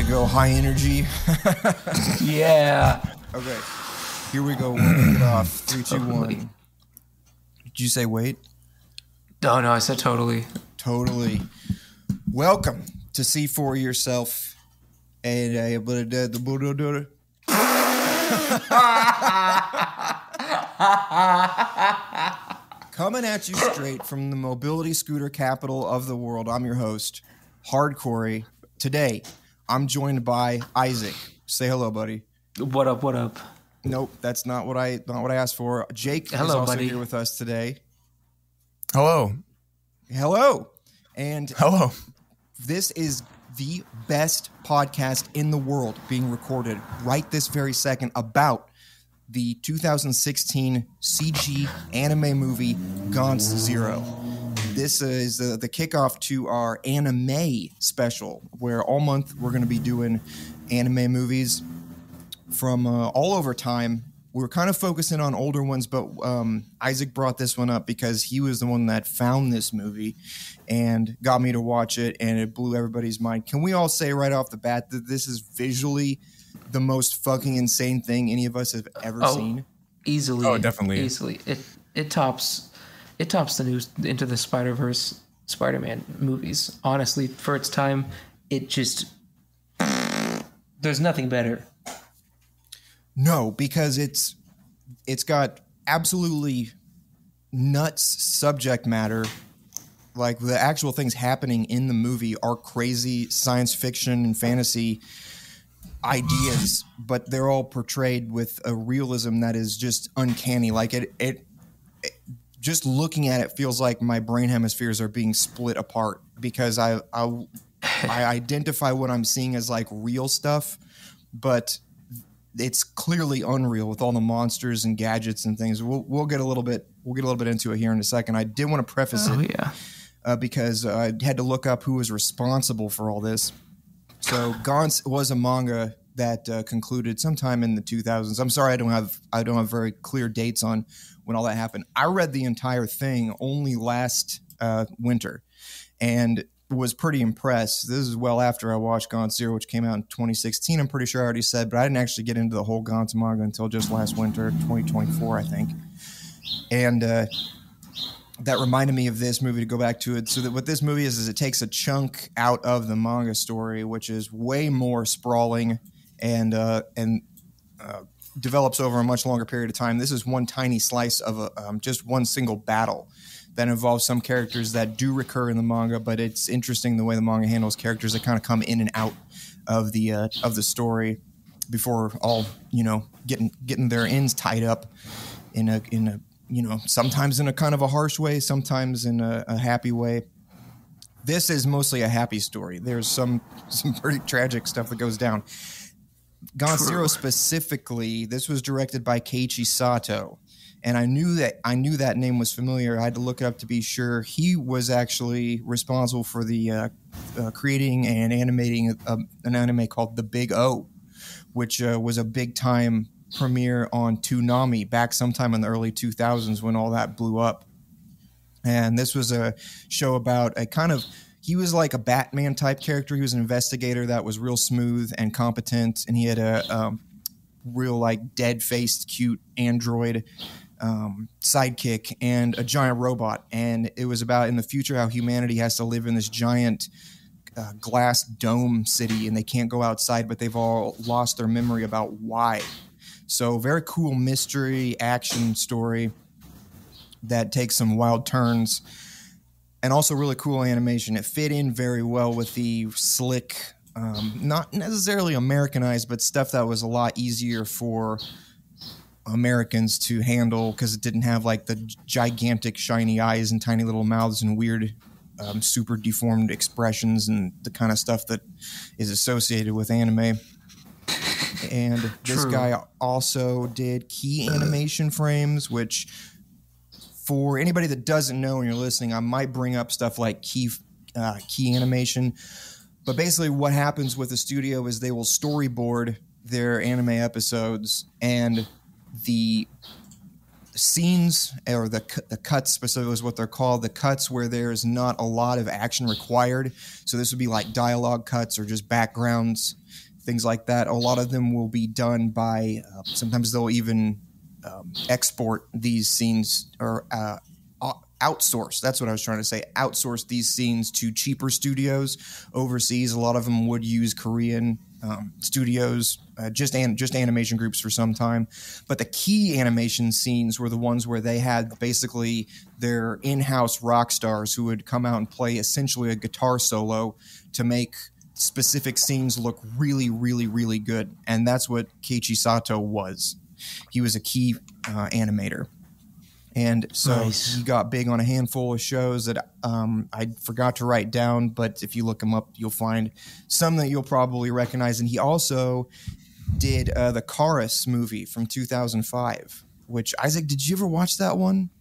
to go high energy? Yeah. Okay, here we go. We'll kick it off. 3, 2, 1. Did you say wait? Oh, no, I said totally. Totally. Welcome to See For Yourself. Coming at you straight from the mobility scooter capital of the world. I'm your host, Hardcore. Today, I'm joined by Isaac. Say hello, buddy. What up, what up? Nope, that's not what I asked for. Jake is Hello, also buddy. here with us today. Hello. Hello. And Hello. this is the best podcast in the world being recorded right this very second about the 2016 CG anime movie Gantz 0. This is the kickoff to our AniMay Special, where all month we're going to be doing anime movies from all over time. We're kind of focusing on older ones, but Isaac brought this one up because he was the one that found this movie and got me to watch it, and it blew everybody's mind. Can we all say right off the bat that this is visually the most fucking insane thing any of us have ever seen? Easily. Oh, definitely. Easily. It tops the news Into the Spider-Verse Spider-Man movies. Honestly, for its time, it just there's nothing better. No, because it's got absolutely nuts subject matter. Like, the actual things happening in the movie are crazy science fiction and fantasy ideas, but they're all portrayed with a realism that is just uncanny. Like, it just looking at it feels like my brain hemispheres are being split apart, because I identify what I'm seeing as like real stuff, but it's clearly unreal with all the monsters and gadgets and things. We'll get a little bit into it here in a second. I did want to preface because I had to look up who was responsible for all this. So Gantz was a manga that concluded sometime in the 2000s. I'm sorry, I don't have very clear dates on when all that happened. I read the entire thing only last winter and was pretty impressed. This is well after I watched Gantz 0, which came out in 2016. I'm pretty sure I already said, but I didn't actually get into the whole Gantz manga until just last winter, 2024, I think. And that reminded me of this movie to go back to it. So that what this movie is it takes a chunk out of the manga story, which is way more sprawling and develops over a much longer period of time. This is one tiny slice of just one single battle that involves some characters that do recur in the manga, but it's interesting the way the manga handles characters that kind of come in and out of the story before all, getting their ends tied up in a sometimes in a kind of a harsh way, sometimes in a happy way. This is mostly a happy story. There's some pretty tragic stuff that goes down. Gantz 0 specifically, this was directed by Keiichi Sato. And I knew that name was familiar. I had to look it up to be sure. He was actually responsible for the creating and animating an anime called The Big O, which was a big time premiere on Toonami back sometime in the early 2000s when all that blew up. And this was a show about he was like a Batman type character. He was an investigator that was real smooth and competent, and he had a real like dead-faced, cute android sidekick and a giant robot. And it was about in the future how humanity has to live in this giant glass dome city, and they can't go outside, but they've all lost their memory about why. So very cool mystery action story that takes some wild turns, and also really cool animation. It fit in very well with the slick, not necessarily Americanized, but stuff that was a lot easier for Americans to handle because it didn't have like the gigantic shiny eyes and tiny little mouths and weird super deformed expressions and the kind of stuff that is associated with anime. And this guy also did key animation frames, which for anybody that doesn't know and you're listening, I might bring up stuff like key animation. But basically what happens with the studio is they will storyboard their anime episodes, and the scenes or the cuts specifically is what they're called, the cuts where there's not a lot of action required. So this would be like dialogue cuts or just backgrounds. things like that. A lot of them will be done by, sometimes they'll even export these scenes or outsource. That's what I was trying to say. Outsource these scenes to cheaper studios overseas. A lot of them would use Korean studios, just animation groups for some time. But the key animation scenes were the ones where they had basically their in-house rock stars who would come out and play essentially a guitar solo to make specific scenes look really, really, really good. And that's what Keiichi Sato was. He was a key animator. And so he got big on a handful of shows that I forgot to write down, but if you look him up, you'll find some that you'll probably recognize. And he also did the Chorus movie from 2005, which, Isaac, did you ever watch that one?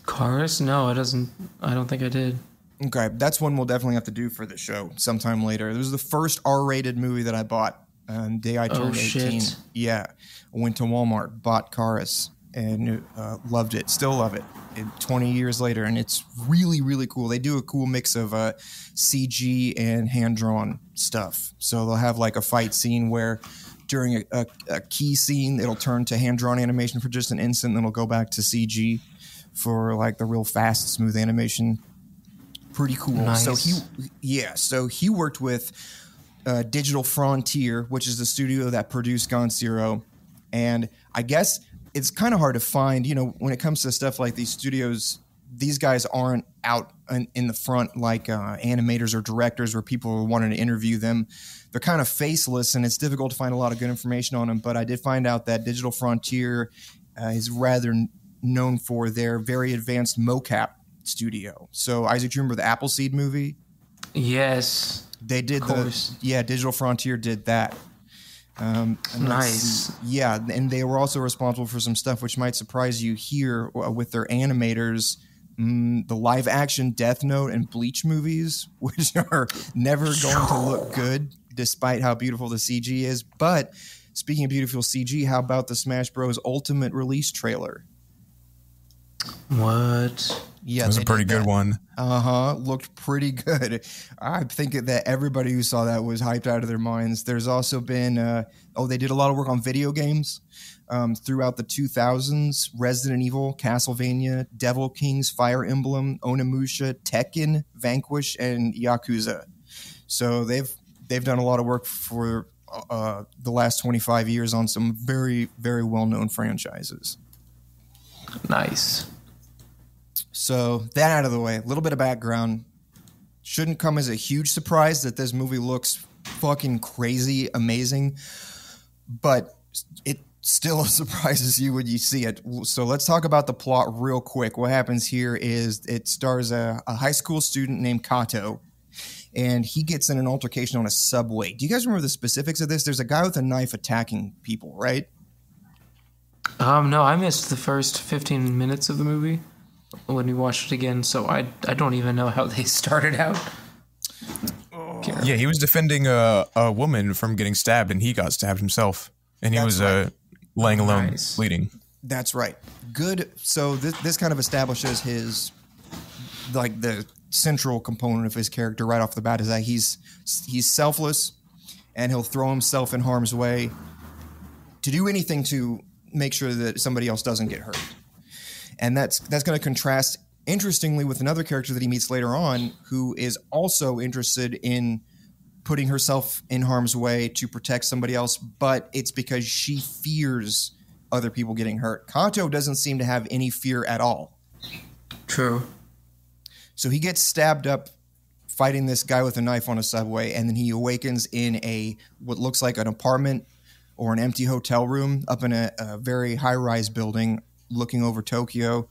Chorus? No, I don't think I did. Okay, that's one we'll definitely have to do for the show sometime later. It was the first R-rated movie that I bought the day I turned 18. Shit. Yeah, I went to Walmart, bought Chorus, and loved it. Still love it 20 years later, and it's really, really cool. They do a cool mix of CG and hand-drawn stuff. So they'll have like a fight scene where during a key scene, it'll turn to hand-drawn animation for just an instant, and then it'll go back to CG for like the real fast, smooth animation. Pretty cool. Nice. So he worked with Digital Frontier, which is the studio that produced Gantz, and I guess it's kind of hard to find, when it comes to stuff like these studios, these guys aren't out in the front like animators or directors where people are wanting to interview them. They're kind of faceless, and it's difficult to find a lot of good information on them. But I did find out that Digital Frontier is rather known for their very advanced mocap studio. So, Isaac, do you remember the Appleseed movie? Yes. They did Digital Frontier did that. Nice. Yeah, and they were also responsible for some stuff which might surprise you here with their animators, the live action Death Note and Bleach movies, which are never going to look good despite how beautiful the CG is. But speaking of beautiful CG, how about the Smash Bros. Ultimate release trailer? What? Yeah, it was a pretty good one. Looked pretty good. I think that everybody who saw that was hyped out of their minds. There's also been, they did a lot of work on video games throughout the 2000s. Resident Evil, Castlevania, Devil Kings, Fire Emblem, Onimusha, Tekken, Vanquish, and Yakuza. So they've done a lot of work for the last 25 years on some very, very well-known franchises. Nice. So that out of the way, a little bit of background. Shouldn't come as a huge surprise that this movie looks fucking crazy amazing, but it still surprises you when you see it. So let's talk about the plot real quick. What happens here is it stars a high school student named Kato, and he gets in an altercation on a subway. Do you guys remember the specifics of this? There's a guy with a knife attacking people, right? No, I missed the first 15 minutes of the movie when we watched it again, so I don't even know how they started out. Yeah, he was defending a woman from getting stabbed, and he got stabbed himself, and he was laying alone, bleeding. That's right. Good. So this kind of establishes his, like, the central component of his character right off the bat is that he's selfless, and he'll throw himself in harm's way to do anything to make sure that somebody else doesn't get hurt. And that's going to contrast, interestingly, with another character that he meets later on who is also interested in putting herself in harm's way to protect somebody else, but it's because she fears other people getting hurt. Kato doesn't seem to have any fear at all. True. So he gets stabbed up fighting this guy with a knife on a subway, and then he awakens in what looks like an apartment or an empty hotel room up in a very high-rise building looking over Tokyo.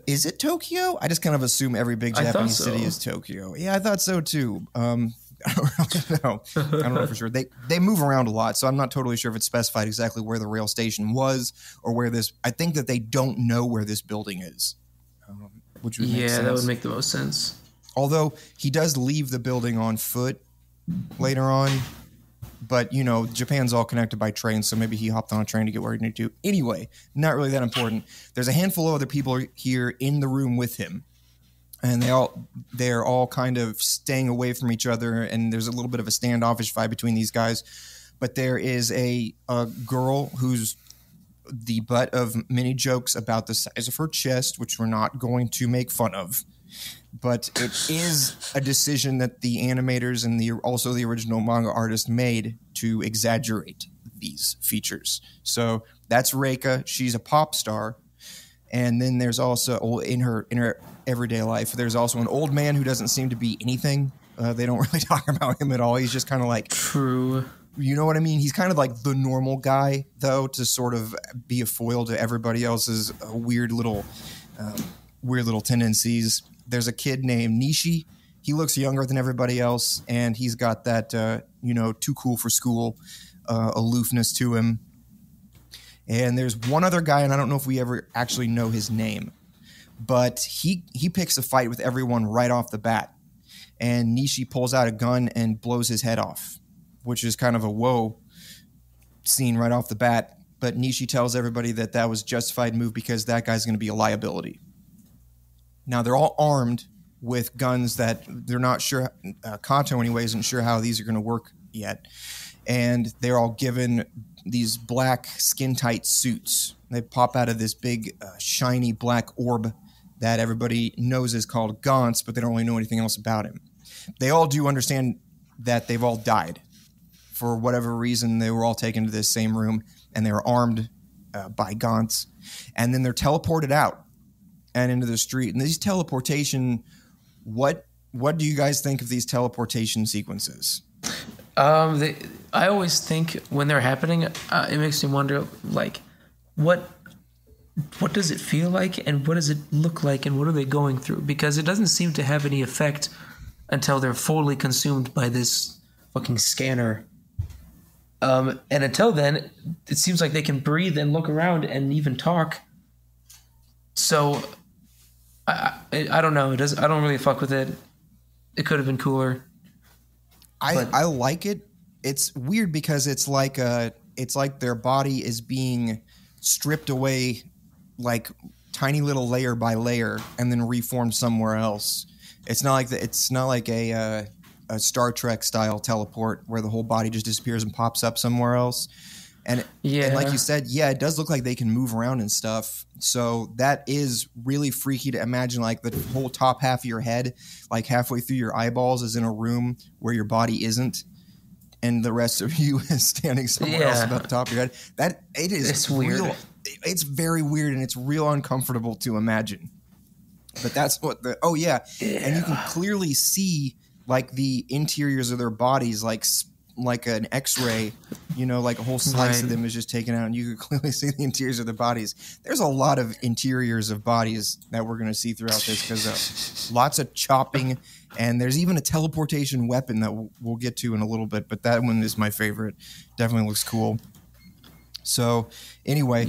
Is it Tokyo? I just kind of assume every big Japanese city is Tokyo. Yeah, I thought so too. I don't know. I don't know for sure. They move around a lot, so I'm not totally sure if it's specified exactly where the rail station was or where this. I think that they don't know where this building is, which would make sense. That would make the most sense. Although he does leave the building on foot later on. But, Japan's all connected by train, so maybe he hopped on a train to get where he needed to. Anyway, not really that important. There's a handful of other people here in the room with him. and they're all kind of staying away from each other, and there's a little bit of a standoffish vibe between these guys. But there is a girl who's the butt of many jokes about the size of her chest, which we're not going to make fun of. But it is a decision that the animators and also the original manga artist made to exaggerate these features. So that's Reika. She's a pop star. And then there's also, in her everyday life, there's also an old man who doesn't seem to be anything. They don't really talk about him at all. He's just kind of like... True. You know what I mean? He's kind of like the normal guy, though, to sort of be a foil to everybody else's weird little tendencies. There's a kid named Nishi. He looks younger than everybody else, and he's got that, too cool for school aloofness to him. And there's one other guy, and I don't know if we ever actually know his name, but he picks a fight with everyone right off the bat. And Nishi pulls out a gun and blows his head off, which is kind of a whoa scene right off the bat. But Nishi tells everybody that was justified move because that guy's going to be a liability. Now, they're all armed with guns that they're not sure, Kato anyway isn't sure how these are going to work yet. And they're all given these black skin-tight suits. They pop out of this big, shiny black orb that everybody knows is called Gantz, but they don't really know anything else about him. They all do understand that they've all died. For whatever reason, they were all taken to this same room, and they were armed by Gantz. And then they're teleported out and into the street. And these teleportation, what do you guys think of these teleportation sequences? I always think when they're happening, it makes me wonder, like, what does it feel like, and what does it look like, and what are they going through? Because it doesn't seem to have any effect until they're fully consumed by this fucking scanner. And until then, it seems like they can breathe and look around and even talk. So I don't know. I don't really fuck with it. It could have been cooler. I like it. It's weird because it's like their body is being stripped away, like tiny little layer by layer, and then reformed somewhere else. It's not like a Star Trek style teleport where the whole body just disappears and pops up somewhere else. And like you said, it does look like they can move around and stuff. So that is really freaky to imagine, like the whole top half of your head, like halfway through your eyeballs, is in a room where your body isn't, and the rest of you is standing somewhere else at the top of your head. It's weird. It's very weird, and it's real uncomfortable to imagine. But that's what and you can clearly see like the interiors of their bodies, like an X-ray, like a whole slice of them is just taken out, and you can clearly see the interiors of their bodies. There's a lot of interiors of bodies that we're going to see throughout this, because lots of chopping, and there's even a teleportation weapon that we'll get to in a little bit, but that one is my favorite. Definitely looks cool. So anyway,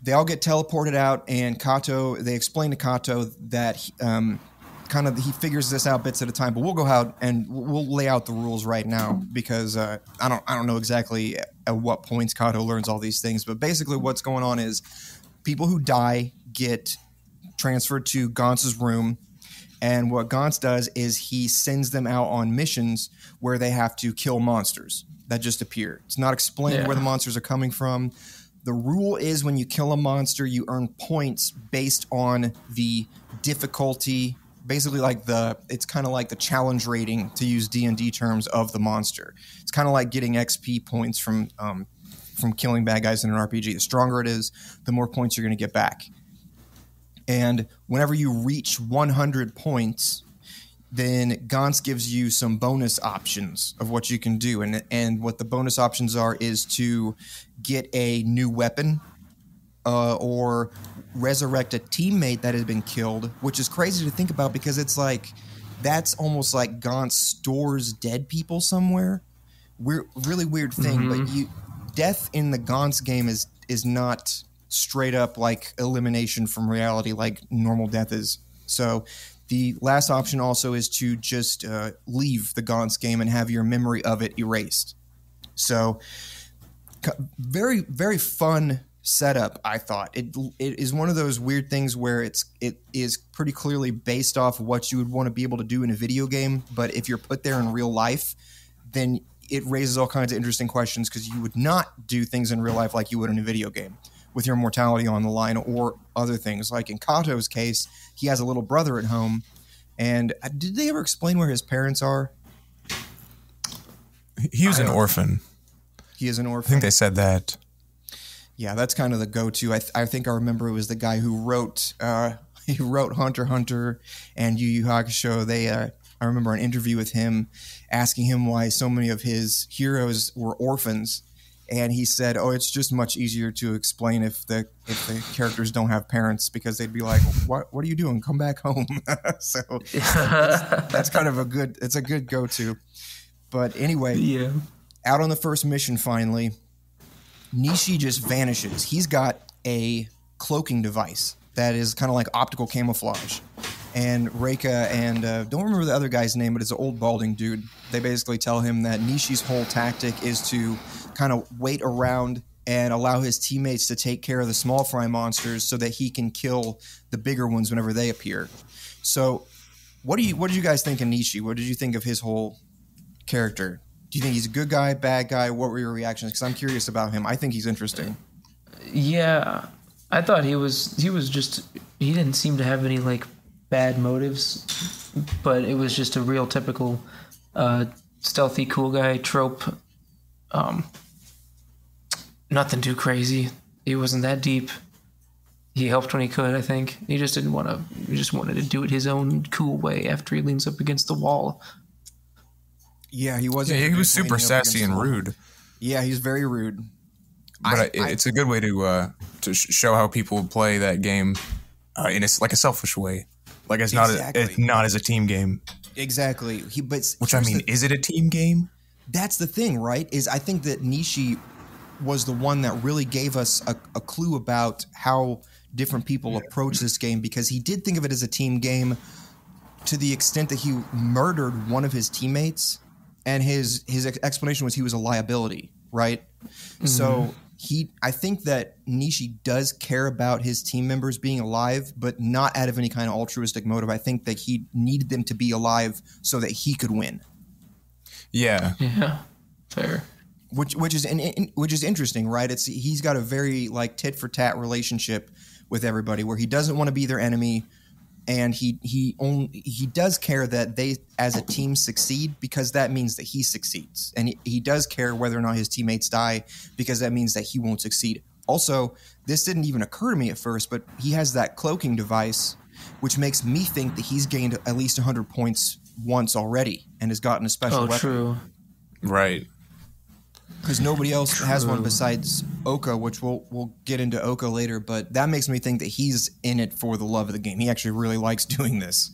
they all get teleported out, and they explain to Kato that he figures this out bits at a time, but we'll go out and we'll lay out the rules right now, because I don't know exactly at what points Kato learns all these things, but basically what's going on is people who die get transferred to Gantz's room, and what Gantz does is he sends them out on missions where they have to kill monsters that just appear. It's not explained where the monsters are coming from. The rule is when you kill a monster, you earn points based on the difficulty. Basically, it's kind of like the challenge rating, to use D&D terms, of the monster. It's kind of like getting XP points from killing bad guys in an RPG. The stronger it is, the more points you're going to get back. And whenever you reach 100 points, then Gantz gives you some bonus options of what you can do. And what the bonus options are is to get a new weapon, or resurrect a teammate that has been killed, which is crazy to think about, because it's like that's almost like Gantz stores dead people somewhere. Really weird thing, but death in the Gantz game is not straight up like elimination from reality like normal death is. So the last option also is to just leave the Gantz game and have your memory of it erased. So very, very fun setup. I thought it is one of those weird things where it is pretty clearly based off of what you would want to be able to do in a video game, but if you're put there in real life, then it raises all kinds of interesting questions because you would not do things in real life like you would in a video game with your mortality on the line or other things. Like in Kato's case, he has a little brother at home, and did they ever explain where his parents are? He was an orphan. He is an orphan. I think they said that. Yeah, that's kind of the go-to. I think I remember it was the guy who wrote Hunter x Hunter and Yu Yu Hakusho. I remember an interview with him asking him why so many of his heroes were orphans, and he said, "Oh, it's just much easier to explain if the characters don't have parents because they'd be like, what are you doing? Come back home." So that's kind of a good go-to. But anyway, yeah. Out on the first mission finally, Nishi just vanishes. He's got a cloaking device that is kind of like optical camouflage. And Reika and don't remember the other guy's name, but it's an old balding dude. They basically tell him that Nishi's whole tactic is to kind of wait around and allow his teammates to take care of the small fry monsters so that he can kill the bigger ones whenever they appear. So what did you guys think of Nishi? What did you think of his whole character? Do you think he's a good guy, bad guy? What were your reactions? Because I'm curious about him. I think he's interesting. Yeah, I thought he didn't seem to have any like bad motives, but it was just a real typical stealthy cool guy trope. Nothing too crazy. He wasn't that deep. He helped when he could, I think. He just didn't want to. He just wanted to do it his own cool way after he leans up against the wall. Yeah, he wasn't. Yeah, he was super sassy and rude. Yeah, he's very rude. But it's a good way to show how people play that game in a selfish way. Like it's not as a team game. Exactly. Is it a team game? That's the thing, right? Is I think that Nishi was the one that really gave us a clue about how different people approach this game, because he did think of it as a team game to the extent that he murdered one of his teammates. And his explanation was he was a liability, right? Mm-hmm. So I think that Nishi does care about his team members being alive, but not out of any kind of altruistic motive. I think that he needed them to be alive so that he could win. Yeah, fair. Which is interesting, right? He's got a very like tit for tat relationship with everybody, where he doesn't want to be their enemy. And he does care that they, as a team, succeed, because that means that he succeeds. And he does care whether or not his teammates die, because that means that he won't succeed. Also, this didn't even occur to me at first, but he has that cloaking device, which makes me think that he's gained at least 100 points once already and has gotten a special weapon. True. Right. Because nobody else has one besides Oka, which we'll get into Oka later, but that makes me think that he's in it for the love of the game. He actually really likes doing this.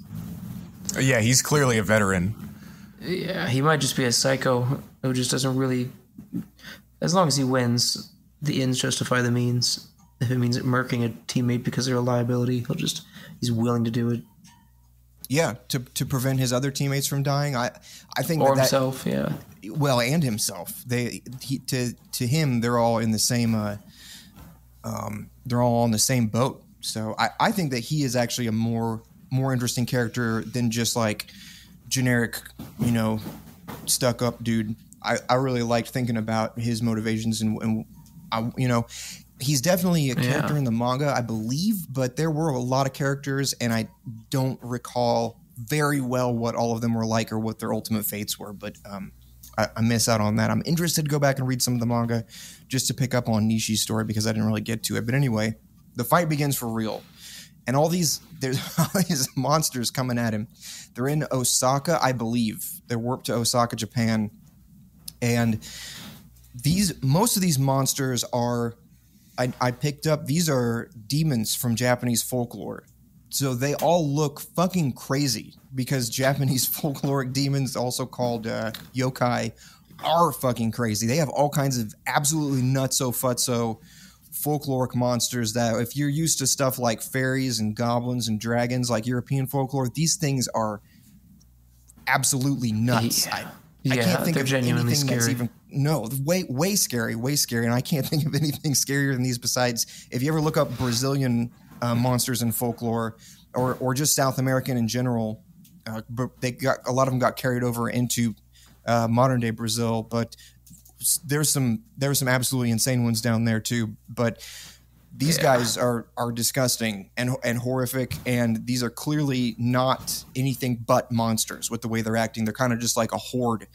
Yeah, he's clearly a veteran. Yeah, he might just be a psycho who just doesn't really... As long as he wins, the ends justify the means. If it means murking a teammate because they're a liability, he's willing to do it. Yeah, to prevent his other teammates from dying. I think or himself, yeah. Well, and himself. To him, they're all in the same. They're all on the same boat. So I think that he is actually a more interesting character than just like generic, stuck up dude. I really liked thinking about his motivations and he's definitely a character in the manga, I believe, but there were a lot of characters, and I don't recall very well what all of them were like or what their ultimate fates were, but I miss out on that. I'm interested to go back and read some of the manga just to pick up on Nishi's story, because I didn't really get to it. But anyway, the fight begins for real. And there's all these monsters coming at him. They're in Osaka, I believe. They're warped to Osaka, Japan. And most of these monsters are... I picked up, these are demons from Japanese folklore. So they all look fucking crazy, because Japanese folkloric demons, also called yokai, are fucking crazy. They have all kinds of absolutely nutso-futso folkloric monsters that, if you're used to stuff like fairies and goblins and dragons like European folklore, these things are absolutely nuts. Yeah. I can't think they're of genuinely anything that's scary. even way scary, and I can't think of anything scarier than these. Besides, if you ever look up Brazilian monsters in folklore, or just South American in general, but a lot of them got carried over into modern day Brazil. But there's some absolutely insane ones down there too. But these guys are disgusting and horrific, and these are clearly not anything but monsters with the way they're acting. They're kind of just like a horde,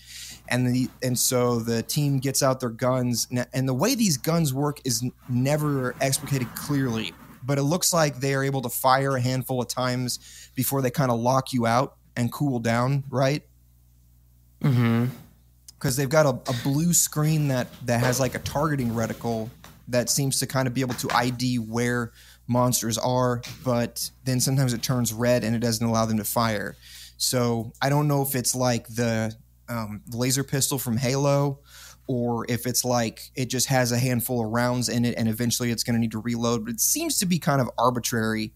and so the team gets out their guns, and the way these guns work is never explicated clearly, but it looks like they are able to fire a handful of times before they kind of lock you out and cool down, right? Mm-hmm. Because they've got a blue screen that has like a targeting reticle that seems to kind of be able to ID where monsters are, but then sometimes it turns red and it doesn't allow them to fire. So I don't know if it's like the laser pistol from Halo, or if it's like it just has a handful of rounds in it and eventually it's going to need to reload. But it seems to be kind of arbitrary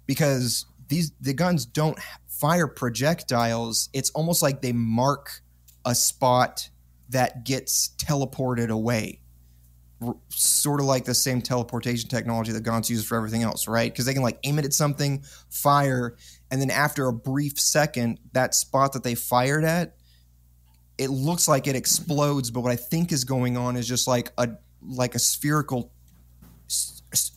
because the guns don't fire projectiles. It's almost like they mark a spot that gets teleported away. Sort of like the same teleportation technology that Gantz uses for everything else, right? Because they can like aim it at something, fire, and then after a brief second, that spot that they fired at, it looks like it explodes. But what I think is going on is just like a spherical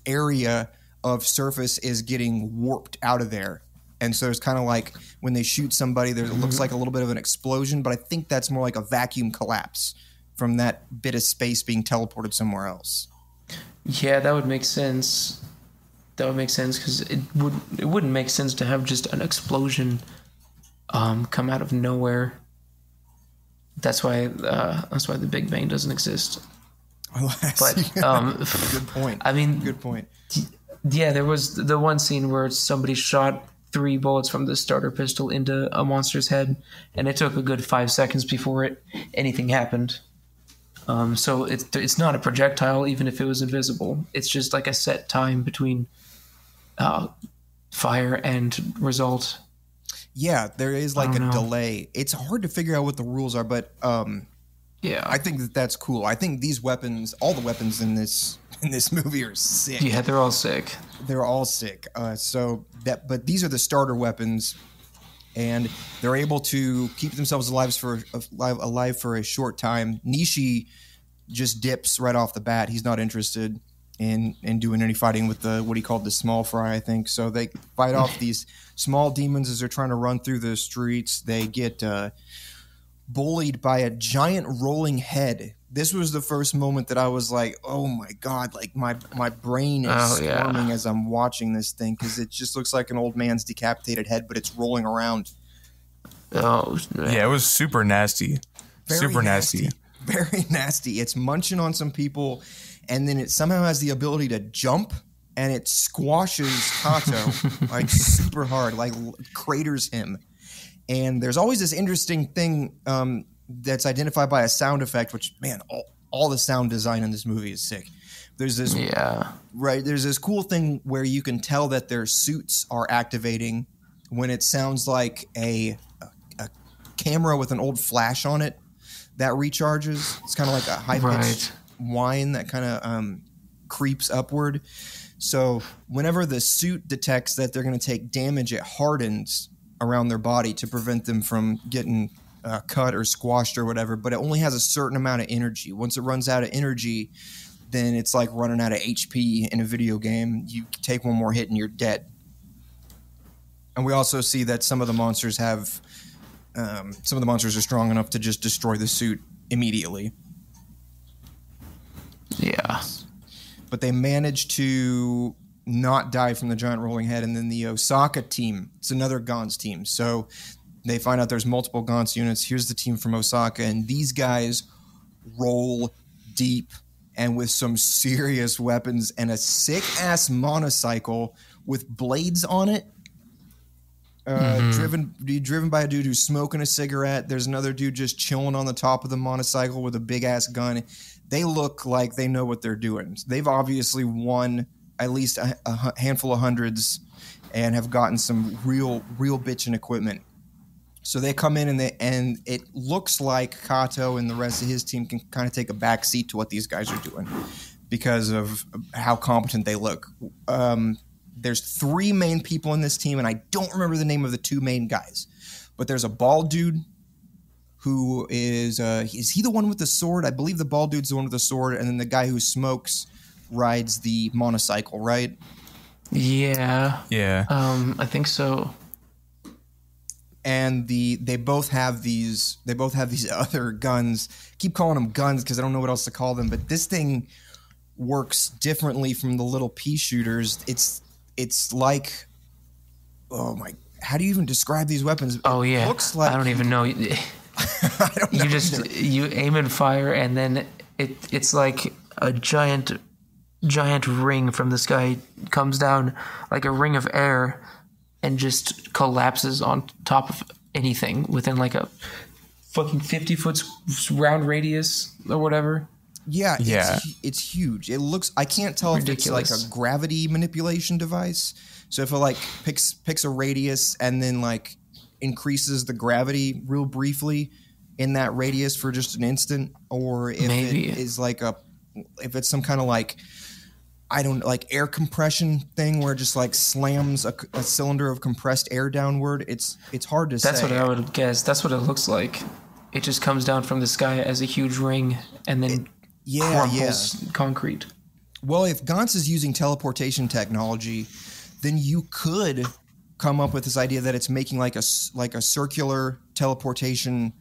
area of surface is getting warped out of there. And so it's kind of like when they shoot somebody, it looks like a little bit of an explosion, but I think that's more like a vacuum collapse from that bit of space being teleported somewhere else. Yeah, that would make sense. That would make sense because it wouldn't make sense to have just an explosion come out of nowhere. That's why the Big Bang doesn't exist. But good point. I mean, good point. Yeah, there was the one scene where somebody shot 3 bullets from the starter pistol into a monster's head, and it took a good 5 seconds before anything happened. So it's not a projectile, even if it was invisible. It's just like a set time between fire and result. Yeah, there is like a delay. It's hard to figure out what the rules are, but I think that's cool. I think these weapons, all the weapons in this movie are sick. Yeah, they're all sick. They're all sick. But these are the starter weapons, and they're able to keep themselves alive for a short time. Nishi just dips right off the bat. He's not interested in doing any fighting with what he called the small fry, I think. So they fight off these small demons as they're trying to run through the streets. They get bullied by a giant rolling head. This was the first moment that I was like, oh my God, like my brain is squirming as I'm watching this thing, because it just looks like an old man's decapitated head, but it's rolling around. Oh, man. Yeah, it was super nasty. Super nasty. Very nasty. It's munching on some people, and then it somehow has the ability to jump, and it squashes Kato like super hard, like craters him. And there's always this interesting thing that's identified by a sound effect, which, man, all the sound design in this movie is sick. There's this There's this cool thing where you can tell that their suits are activating when it sounds like a camera with an old flash on it that recharges. It's kind of like a high-pitched whine that kind of creeps upward. So whenever the suit detects that they're going to take damage, it hardens around their body to prevent them from getting cut or squashed or whatever, but it only has a certain amount of energy. Once it runs out of energy, then it's like running out of HP in a video game. You take one more hit and you're dead. And we also see that some of the monsters have some of the monsters are strong enough to just destroy the suit immediately. Yeah. But they manage to not die from the giant rolling head. And then the Osaka team, it's another Gantz team. So they find out there's multiple Gantz units. Here's the team from Osaka, and these guys roll deep and with some serious weapons and a sick-ass motorcycle with blades on it. Driven by a dude who's smoking a cigarette. There's another dude just chilling on the top of the motorcycle with a big-ass gun. They look like they know what they're doing. They've obviously won at least a handful of hundreds and have gotten some real bitchin' equipment. So they come in and it looks like Kato and the rest of his team can kind of take a back seat to what these guys are doing because of how competent they look. There's 3 main people in this team, and I don't remember the name of the 2 main guys. But there's a bald dude who is he the one with the sword? I believe the bald dude's the one with the sword, and then the guy who smokes rides the motorcycle, right? Yeah. Yeah. I think so. And they both have these other guns. I keep calling them guns because I don't know what else to call them, but this thing works differently from the little pea shooters. It's like, oh my, how do you even describe these weapons? It looks like, I don't even know. I don't know. You aim and fire, and then it's like a giant ring from the sky comes down like a ring of air and just collapses on top of anything within like a fucking 50-foot round radius or whatever. Yeah. It's huge. It looks, I can't tell ridiculous. If it's like a gravity manipulation device. So if it like picks a radius and then like increases the gravity real briefly in that radius for just an instant, or if it is like if it's some kind of like, I don't like air compression thing where it just like slams a cylinder of compressed air downward. It's hard to say. That's what I would guess. That's what it looks like. It just comes down from the sky as a huge ring and then crumples concrete. Well, if Gantz is using teleportation technology, then you could come up with this idea that it's making like a circular teleportation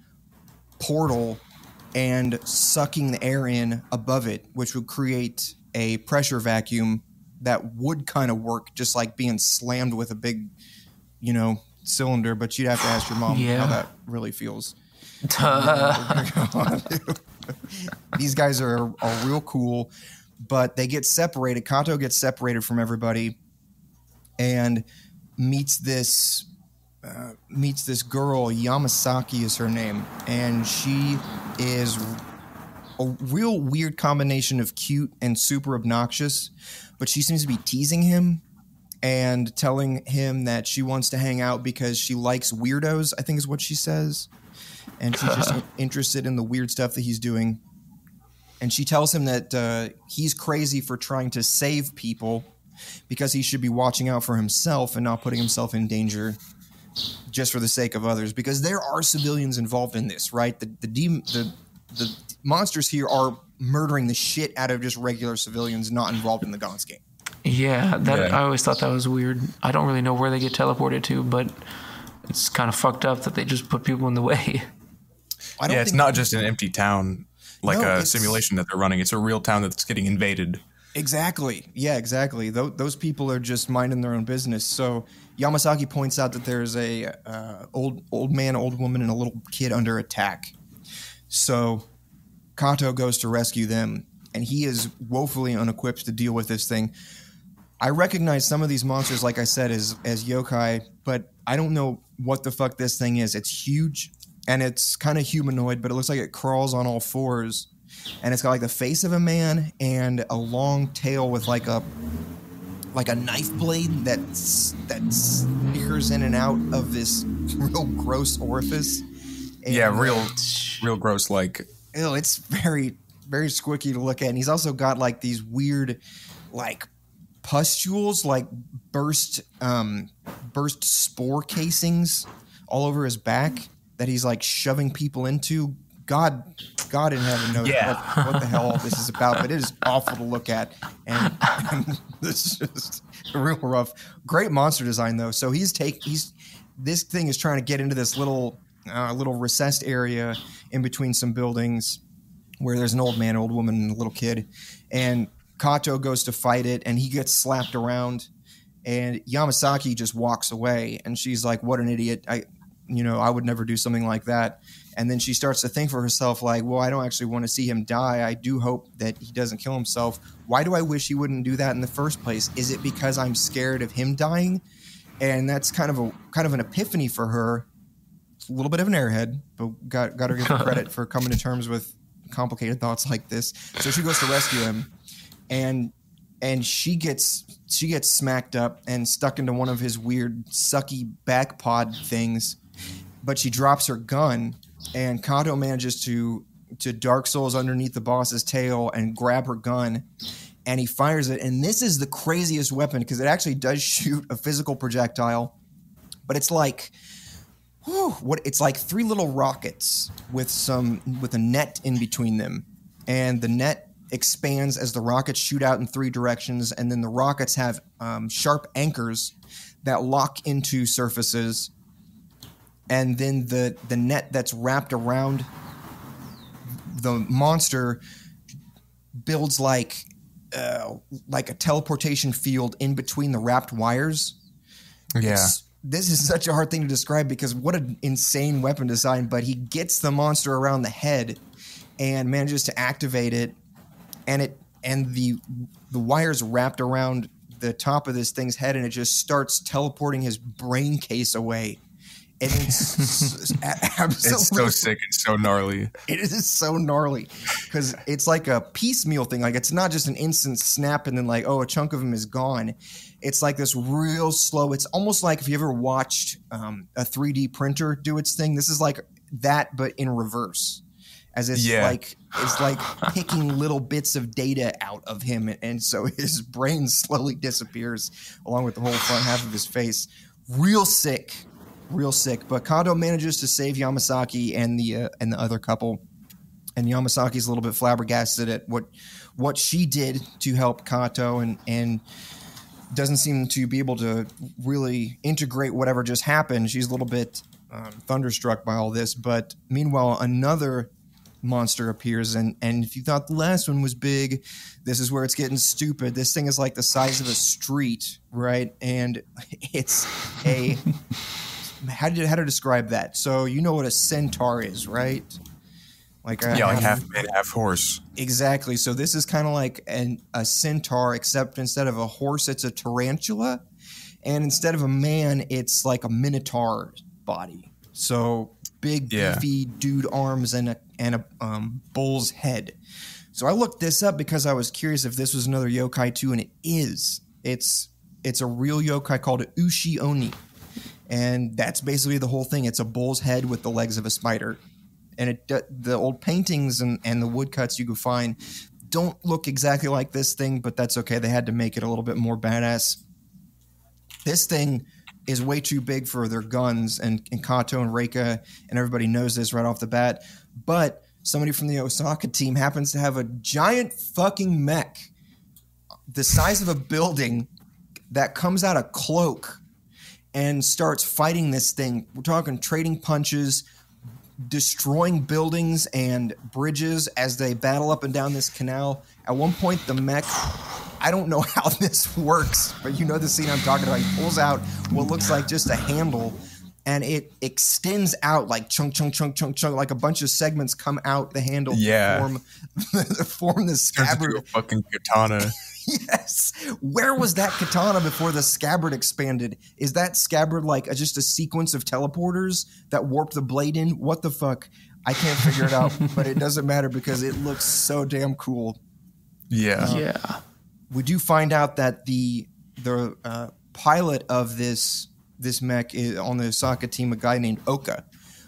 portal and sucking the air in above it, which would create a pressure vacuum that would kind of work just like being slammed with a big, cylinder. But you'd have to ask your mom how that really feels. These guys are real cool, but they get separated. Kato gets separated from everybody and meets this girl. Yamasaki is her name, and she is a real weird combination of cute and super obnoxious, but she seems to be teasing him and telling him that she wants to hang out because she likes weirdos, I think is what she says. And she's just interested in the weird stuff that he's doing. And she tells him that he's crazy for trying to save people because he should be watching out for himself and not putting himself in danger just for the sake of others. Because there are civilians involved in this, right? The monsters here are murdering the shit out of just regular civilians not involved in the Gantz game. Yeah, I always thought that was weird. I don't really know where they get teleported to, but it's kind of fucked up that they just put people in the way. It's not just an empty town like a simulation that they're running. It's a real town that's getting invaded. Exactly. Yeah, exactly. Those people are just minding their own business. So Yamasaki points out that there's a old man, old woman, and a little kid under attack. So Kato goes to rescue them, and he is woefully unequipped to deal with this thing. I recognize some of these monsters, like I said, as yokai, but I don't know what the fuck this thing is. It's huge, and it's kind of humanoid, but it looks like it crawls on all fours. And it's got like the face of a man and a long tail with like a knife blade that sneakers in and out of this real gross orifice. And, real gross. Like, ew, it's very, very squicky to look at. And he's also got like these weird, like pustules, like burst spore casings all over his back that he's like shoving people into. God in heaven knows what the hell all this is about, but it is awful to look at, and this is just real rough. Great monster design though. So this thing is trying to get into this little recessed area in between some buildings where there's an old man, old woman, and a little kid, and Kato goes to fight it, and he gets slapped around, and Yamasaki just walks away, and she's like, "What an idiot! I would never do something like that." And then she starts to think for herself, like, well, I don't actually want to see him die. I do hope that he doesn't kill himself. Why do I wish he wouldn't do that in the first place? Is it because I'm scared of him dying? And that's kind of an epiphany for her. It's a little bit of an airhead, but got to give her credit for coming to terms with complicated thoughts like this. So she goes to rescue him, and she gets smacked up and stuck into one of his weird sucky back pod things. but she drops her gun, and Kato manages to Dark Souls underneath the boss's tail and grab her gun, and he fires it. And this is the craziest weapon because it actually does shoot a physical projectile, but it's like, it's like 3 little rockets with a net in between them, and the net expands as the rockets shoot out in 3 directions, and then the rockets have sharp anchors that lock into surfaces, and then the net that's wrapped around the monster builds like a teleportation field in between the wrapped wires. Yeah. This is such a hard thing to describe because what an insane weapon design, but he gets the monster around the head and manages to activate it, and the wires wrapped around the top of this thing's head, and it just starts teleporting his brain case away. And it's absolutely, it's so sick. It's so gnarly. It is so gnarly because it's like a piecemeal thing. Like, it's not just an instant snap and then like, oh, a chunk of him is gone. It's like this real slow. It's almost like if you ever watched a 3D printer do its thing. This is like that, but in reverse. As it's like picking little bits of data out of him, and so his brain slowly disappears along with the whole front half of his face. Real sick. But Kato manages to save Yamasaki and the other couple, and Yamasaki's a little bit flabbergasted at what she did to help Kato, and doesn't seem to be able to really integrate whatever just happened. She's a little bit thunderstruck by all this, but meanwhile another monster appears, and if you thought the last one was big, this is where it's getting stupid. This thing is like the size of a street, right? And it's a how to describe that? So you know what a centaur is, right? Like half man, half horse. Exactly. So this is kind of like a centaur, except instead of a horse, it's a tarantula, and instead of a man, it's like a minotaur body. So big, beefy dude arms and a bull's head. So I looked this up because I was curious if this was another yokai too, and it is. It's a real yokai called Ushi Oni. And that's basically the whole thing. It's a bull's head with the legs of a spider. And the old paintings and the woodcuts you can find don't look exactly like this thing, but that's okay. They had to make it a little bit more badass. This thing is way too big for their guns, and Kato and Reika and everybody knows this right off the bat. But somebody from the Osaka team happens to have a giant fucking mech the size of a building that comes out a cloak and starts fighting this thing. We're talking trading punches, destroying buildings and bridges as they battle up and down this canal. At one point, the mech, I don't know how this works, but you know the scene I'm talking about. He pulls out what looks like just a handle, and it extends out like chunk, like a bunch of segments come out the handle to form the scabbard. Turns into a fucking katana. Yes. Where was that katana before the scabbard expanded? Is that scabbard like just a sequence of teleporters that warp the blade in? What the fuck? I can't figure it out, but it doesn't matter because it looks so damn cool. Yeah. We do find out that the pilot of this mech is on the Osaka team, a guy named Oka,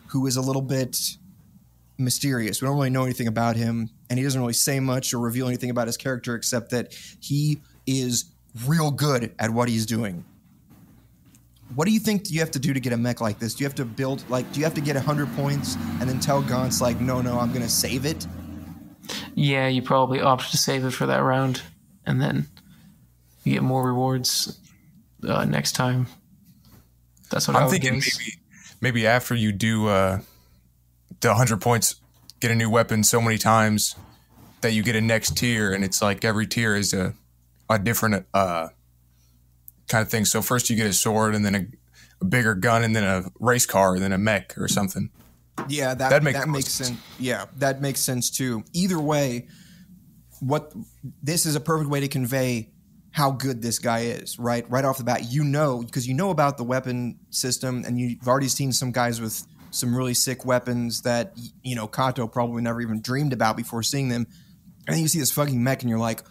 who is a little bit mysterious. We don't really know anything about him, and he doesn't really say much or reveal anything about his character except that he is real good at what he's doing. What do you think you have to do to get a mech like this? Do you have to build, do you have to get 100 points and then tell Gantz, no, I'm going to save it? Yeah, you probably opt to save it for that round, and then you get more rewards next time. That's what I'm thinking. Maybe after you do the 100 points, get a new weapon so many times that you get a next tier, and it's like every tier is a different kind of thing. So first you get a sword, and then a bigger gun, and then a race car, and then a mech or something. Yeah, that makes sense. Yeah, that makes sense too. Either way, this is a perfect way to convey how good this guy is, right? Right off the bat, because you know about the weapon system, and you've already seen some guys with some really sick weapons that, Kato probably never even dreamed about before seeing them. And then you see this fucking mech, and you're like,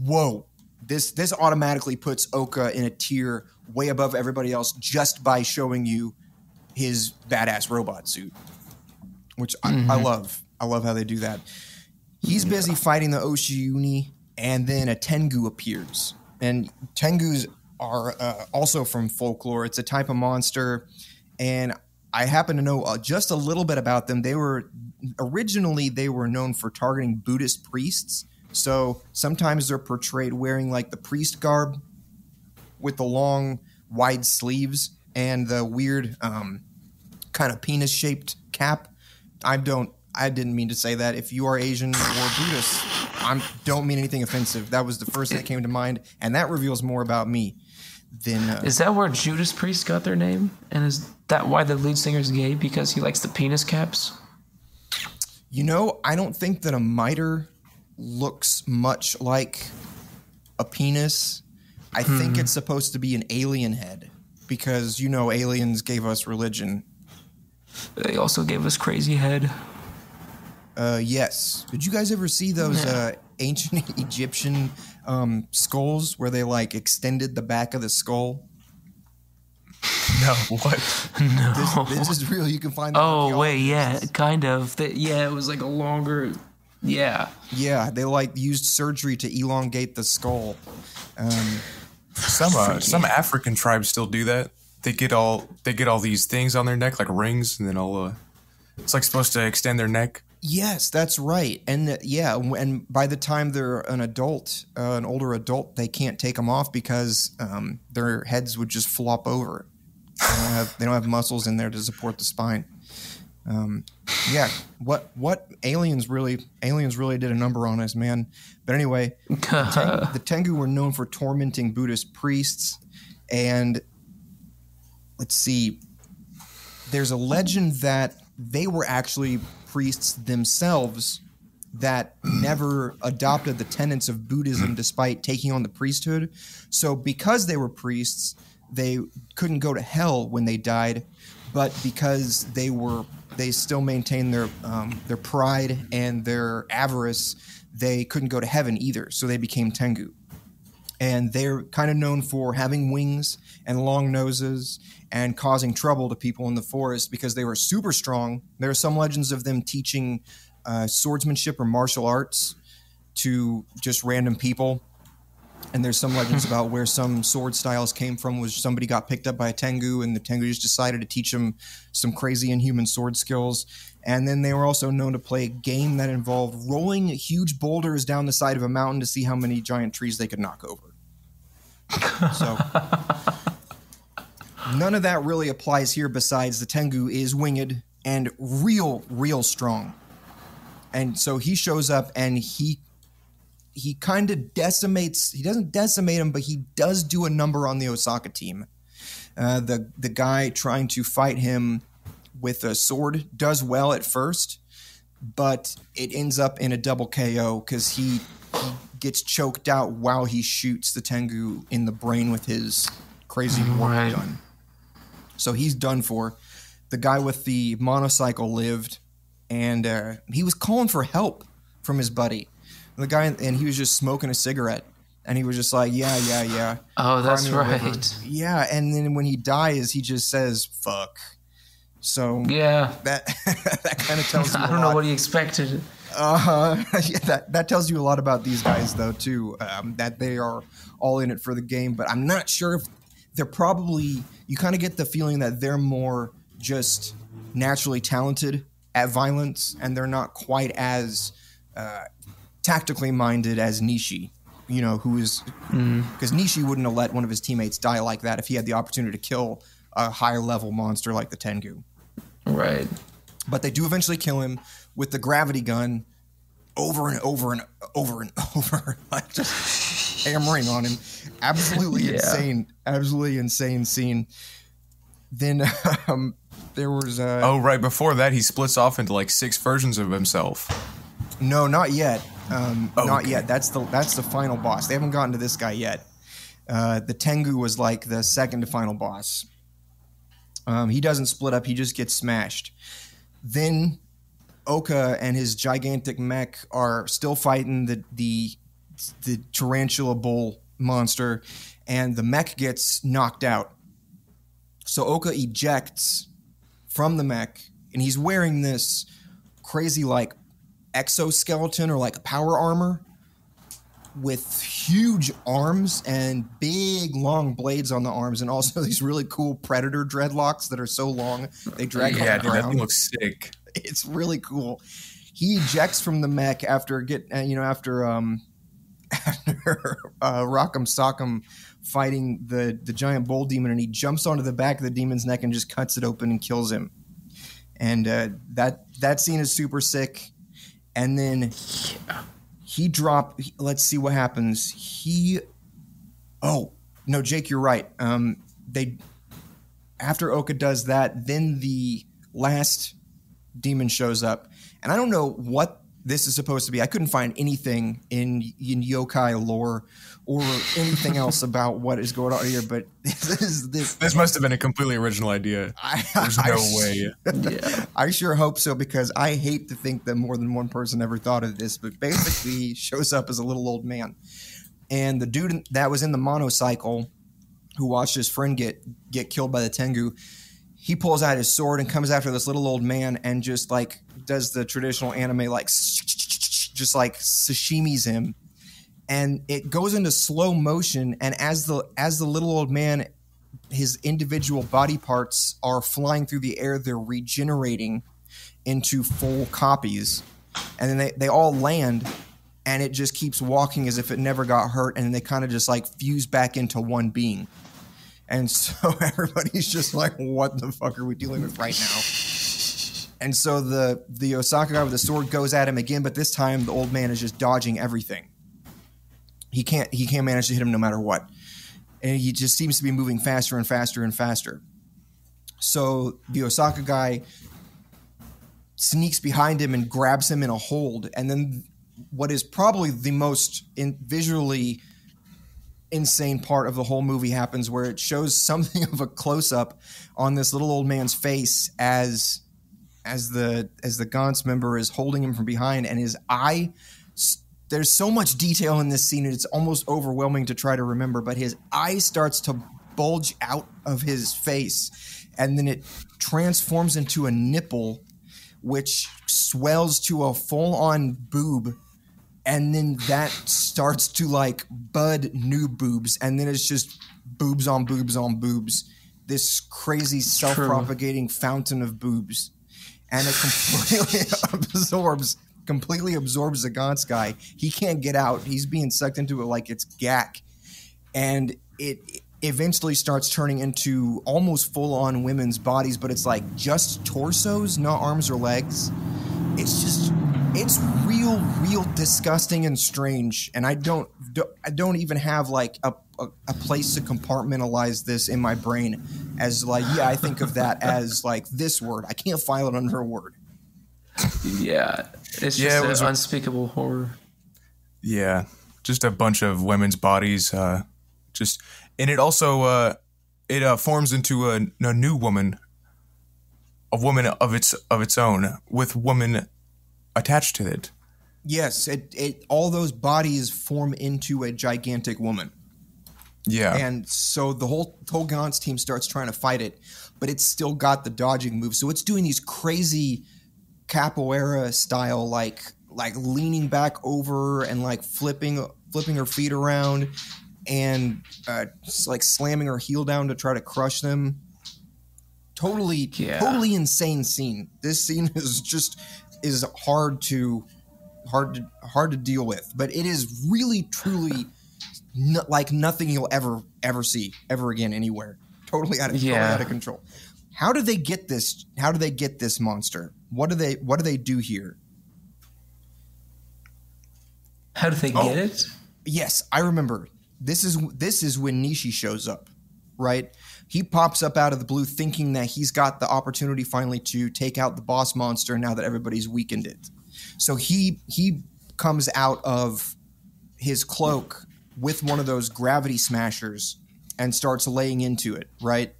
whoa, this automatically puts Oka in a tier way above everybody else just by showing you his badass robot suit, which I love. I love how they do that. He's busy fighting the Oshiuni, and then a Tengu appears. And Tengus are also from folklore. It's a type of monster, and I happen to know just a little bit about them. Originally known for targeting Buddhist priests. So sometimes they're portrayed wearing like the priest garb with the long, wide sleeves and the weird kind of penis-shaped cap. I didn't mean to say that. If you are Asian or Buddhist, don't mean anything offensive. That was the first thing that came to mind, and that reveals more about me than... Is that where Judas Priest got their name? And is that why the lead singer is gay? Because he likes the penis caps? I don't think that a mitre looks much like a penis. I think it's supposed to be an alien head because, aliens gave us religion. They also gave us crazy head. Yes. Did you guys ever see those ancient Egyptian skulls where they like extended the back of the skull? No, what? No. This is real. You can find that. Oh, wait, yeah, kind of. It was like a longer... Yeah. Yeah, they like used surgery to elongate the skull. Some African tribes still do that. They get all these things on their neck like rings, and then it's like supposed to extend their neck. Yes, that's right. And and by the time they're an adult, an older adult, they can't take them off because their heads would just flop over. They don't have muscles in there to support the spine. What aliens really did a number on us, man. But anyway, the Tengu were known for tormenting Buddhist priests, and let's see, there's a legend that they were actually priests themselves that never adopted the tenets of Buddhism despite taking on the priesthood. So because they were priests, they couldn't go to hell when they died, but because they still maintained their pride and their avarice, they couldn't go to heaven either. So they became Tengu. And they're kind of known for having wings and long noses and causing trouble to people in the forest because they were super strong. There are some legends of them teaching swordsmanship or martial arts to just random people. And there's some legends about where some sword styles came from was somebody got picked up by a Tengu and the Tengu just decided to teach them some crazy inhuman sword skills. And then they were also known to play a game that involved rolling huge boulders down the side of a mountain to see how many giant trees they could knock over. So none of that really applies here besides the Tengu is winged and real strong. And so he shows up and he kind of decimates. He doesn't decimate him, but he does do a number on the Osaka team. The guy trying to fight him with a sword does well at first, but it ends up in a double KO because he gets choked out while he shoots the Tengu in the brain with his crazy warp gun. So he's done for. The guy with the motorcycle lived, and he was calling for help from his buddy. The guy, and he was just smoking a cigarette, and he was just like, yeah. Oh, that's right. Yeah, and then when he dies, he just says, fuck. So yeah, that kind of tells you I don't know what he expected. That tells you a lot about these guys, though, too, that they are all in it for the game. But I'm not sure if they're probably, you kind of get the feeling that they're more just naturally talented at violence, and they're not quite as tactically minded as Nishi, who is, because Nishi wouldn't have let one of his teammates die like that if he had the opportunity to kill a higher level monster like the Tengu. Right. But they do eventually kill him with the gravity gun over and over and over and over, like just hammering on him. Absolutely insane scene. Then there was right before that he splits off into like 6 versions of himself. No, not yet. Not yet. That's the final boss. They haven't gotten to this guy yet. The Tengu was like the second to final boss. He doesn't split up. He just gets smashed. Then Oka and his gigantic mech are still fighting the tarantula bull monster, and the mech gets knocked out. So Oka ejects from the mech, and he's wearing this crazy like exoskeleton or like power armor with huge arms and big long blades on the arms, and also these really cool predator dreadlocks that are so long they drag on the ground. That thing looks sick. It's really cool. He ejects from the mech after Rock'em Sock'em fighting the giant bull demon, and he jumps onto the back of the demon's neck and just cuts it open and kills him. And that scene is super sick. And then let's see what happens. Jake, you're right. After Oka does that, then the last demon shows up. And I don't know what this is supposed to be. I couldn't find anything in yokai lore or anything else about what is going on here, but this must have been a completely original idea. There's no way. Yeah. I sure hope so, because I hate to think that more than one person ever thought of this, but basically he shows up as a little old man. And the dude that was in the monocycle who watched his friend get killed by the Tengu, he pulls out his sword and comes after this little old man and just like does the traditional anime, like just like sashimis him. And it goes into slow motion. And as the little old man, his individual body parts are flying through the air, they're regenerating into full copies. And then they all land, and it just keeps walking as if it never got hurt. And they kind of just like fuse back into one being. And so everybody's just like, what the fuck are we dealing with right now? And so the Osaka guy with the sword goes at him again, but this time the old man is just dodging everything. He can't manage to hit him no matter what. And he just seems to be moving faster and faster and faster. So the Osaka guy sneaks behind him and grabs him in a hold. And then what is probably the most visually insane part of the whole movie happens, where it shows something of a close-up on this little old man's face as the Gantz member is holding him from behind, and his eye, there's so much detail in this scene, it's almost overwhelming to try to remember, but his eye starts to bulge out of his face, and then it transforms into a nipple, which swells to a full-on boob. And then that starts to like bud new boobs. And then it's just boobs on boobs on boobs. This crazy self-propagating fountain of boobs. And it completely absorbs the Gantz guy. He can't get out. He's being sucked into it like it's gack. And it eventually starts turning into almost full-on women's bodies, but it's like just torsos, not arms or legs. It's real disgusting and strange, and I don't even have like a place to compartmentalize this in my brain as like, yeah, I think of that as like this word. I can't file it under a word. Yeah, it's just an unspeakable horror. Yeah, just a bunch of women's bodies. And it also it forms into a new woman, a woman of its own, with woman attached to it. Yes, it all those bodies form into a gigantic woman. Yeah. And so the whole Gantz team starts trying to fight it, but it's still got the dodging moves. So it's doing these crazy capoeira style, like leaning back over and like flipping her feet around and like slamming her heel down to try to crush them. Totally insane scene. This scene is hard to deal with, but it is really truly like nothing you'll ever see ever again anywhere. Totally out of control. How do they get this? How do they get this monster? What do they do here? How do they get it? Yes, I remember. This is when Nishi shows up, right? He pops up out of the blue thinking that he's got the opportunity finally to take out the boss monster now that everybody's weakened it. So he comes out of his cloak with one of those gravity smashers and starts laying into it, right?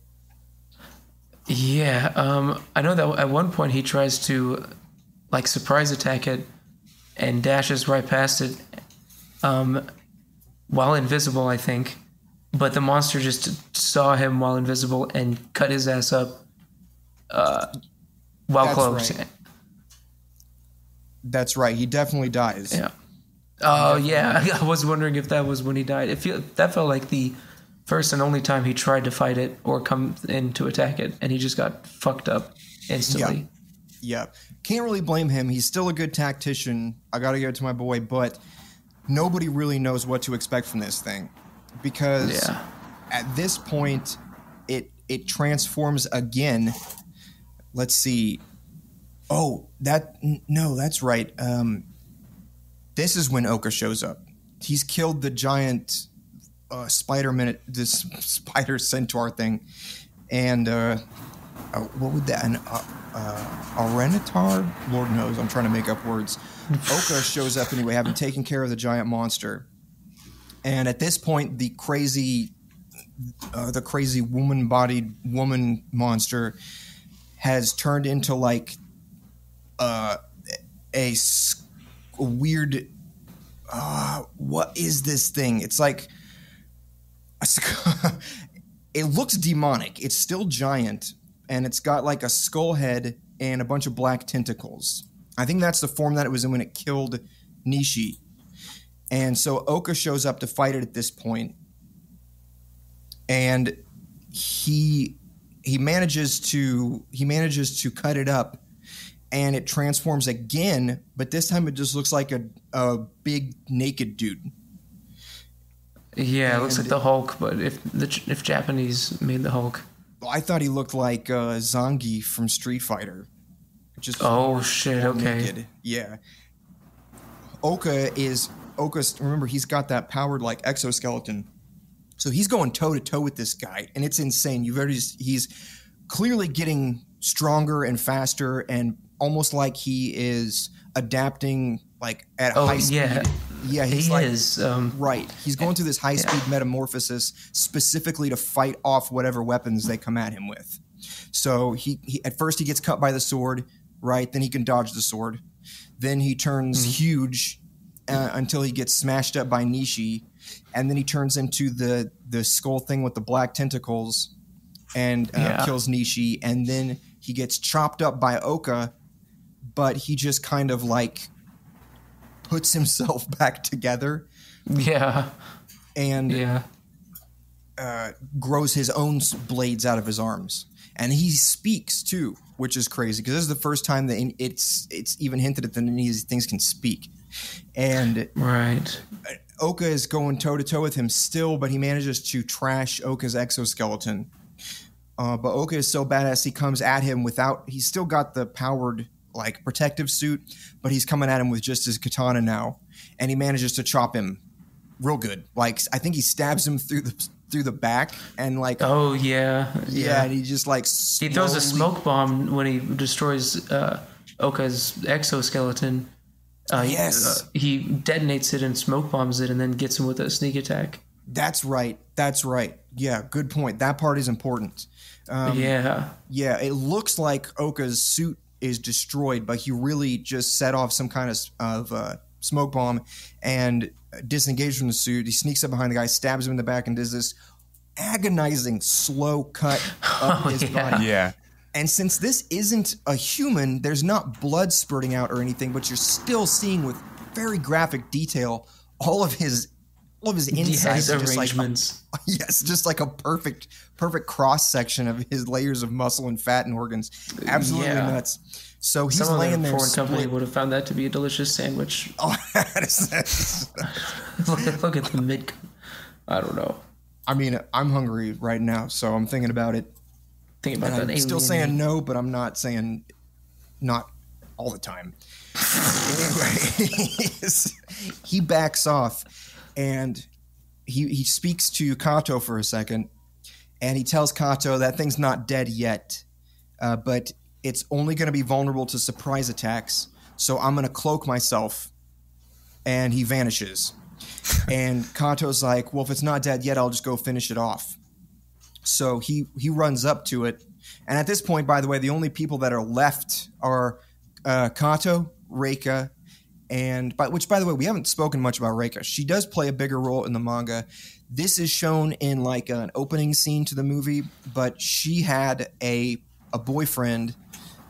Yeah, I know that at one point he tries to like surprise attack it and dashes right past it while invisible, I think. But the monster just saw him while invisible and cut his ass up while That's closing right. it. That's right. He definitely dies. Yeah. Oh yeah, I was wondering if that was when he died. That felt like the first and only time he tried to fight it or come in to attack it, and he just got fucked up instantly. Yeah. Can't really blame him. He's still a good tactician. I got to give it to my boy, but nobody really knows what to expect from this thing because at this point it transforms again. Let's see. Oh, that's right. This is when Oka shows up. He's killed the giant this spider centaur thing, and what would that? An Orenitar? Lord knows. I'm trying to make up words. Oka shows up anyway, having taken care of the giant monster, and at this point, the crazy woman-bodied woman monster has turned into like a weird. What is this thing? It's like it looks demonic. It's still giant, and it's got like a skull head and a bunch of black tentacles. I think that's the form that it was in when it killed Nishi. And so Oka shows up to fight it at this point, and he manages to cut it up. And it transforms again, but this time it just looks like a big naked dude. Yeah, it looks like the Hulk, but if Japanese made the Hulk. I thought he looked like Zangief from Street Fighter. Just shit, okay. Naked. Yeah. Oka's, remember, he's got that powered like exoskeleton. So he's going toe to toe with this guy, and it's insane. He's clearly getting stronger and faster, and almost like he is adapting like at high speed. Yeah, he is. Right. He's going through this high speed metamorphosis specifically to fight off whatever weapons they come at him with. So he at first he gets cut by the sword, right? Then he can dodge the sword. Then he turns huge until he gets smashed up by Nishi, and then he turns into the skull thing with the black tentacles and kills Nishi, and then he gets chopped up by Oka, but he just kind of like puts himself back together. Yeah. And grows his own blades out of his arms. And he speaks too, which is crazy because this is the first time that it's even hinted at that any of these things can speak. And Oka is going toe to toe with him still, but he manages to trash Oka's exoskeleton. But Oka is so badass, he comes at him he's still got the powered like protective suit, but he's coming at him with just his katana now, and he manages to chop him real good. Like I think he stabs him through the back, and like and he just like he throws a smoke bomb when he destroys Oka's exoskeleton. He detonates it and smoke bombs it, and then gets him with a sneak attack. That's right. Yeah, good point. That part is important. It looks like Oka's suit is destroyed, but he really just set off some kind of smoke bomb and disengaged from the suit. He sneaks up behind the guy, stabs him in the back, and does this agonizing slow cut up his body. Yeah. And since this isn't a human, there's not blood spurting out or anything, but you're still seeing with very graphic detail all of his insides arrangements. Just like a perfect cross section of his layers of muscle and fat and organs. Absolutely nuts. So he's laying there. Foreign company would have found that to be a delicious sandwich. Oh, look at the mid. I don't know. I mean, I'm hungry right now, so I'm thinking about it. I'm still saying no, but I'm not saying not all the time. Anyway, he backs off. And he speaks to Kato for a second, and he tells Kato that thing's not dead yet, but it's only going to be vulnerable to surprise attacks, so I'm going to cloak myself. And he vanishes. And Kato's like, well, if it's not dead yet, I'll just go finish it off. So he runs up to it. And at this point, by the way, the only people that are left are Kato, Reika, which, by the way, we haven't spoken much about Reika. She does play a bigger role in the manga. This is shown in like an opening scene to the movie, but she had a a boyfriend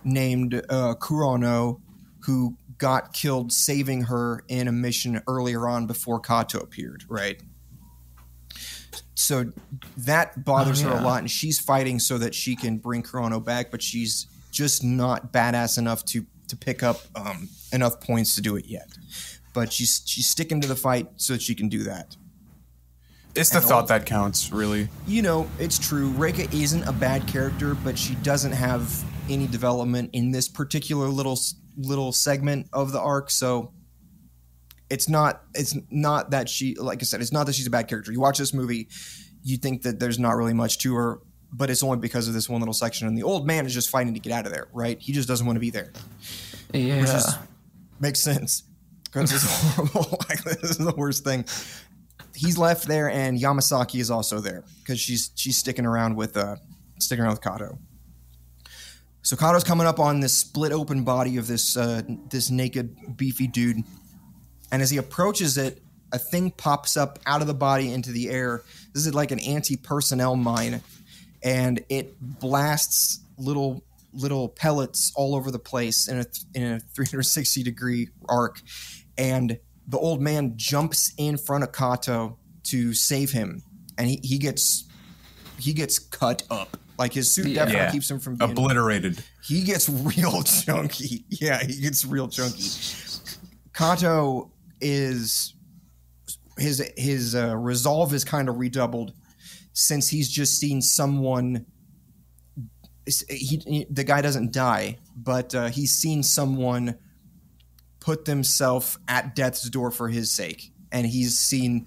named Kurano, who got killed saving her in a mission earlier on before Kato appeared, right? So that bothers her a lot, and she's fighting so that she can bring Kurano back, but she's just not badass enough to pick up enough points to do it yet. But she's sticking to the fight so that she can do that. It's the thought that counts, really. You know, it's true. Reika isn't a bad character, but she doesn't have any development in this particular little segment of the arc, so it's not that she, like I said, it's not that she's a bad character. You watch this movie, you think that there's not really much to her, but it's only because of this one little section, and the old man is just fighting to get out of there, right? He just doesn't want to be there. Yeah. Which makes sense, because it's horrible. Like, this is the worst thing. He's left there, and Yamasaki is also there, because she's sticking around with Kato. So Kato's coming up on this split open body of this naked, beefy dude. And as he approaches it, a thing pops up out of the body into the air. This is like an anti-personnel mine. And it blasts little pellets all over the place in a 360-degree arc. And the old man jumps in front of Kato to save him. And he gets cut up. Like, his suit definitely keeps him from being obliterated. He gets real chunky. Yeah, he gets real chunky. Kato is his resolve is kind of redoubled since he's just seen someone. The guy doesn't die, but he's seen someone put themselves at death's door for his sake, and he's seen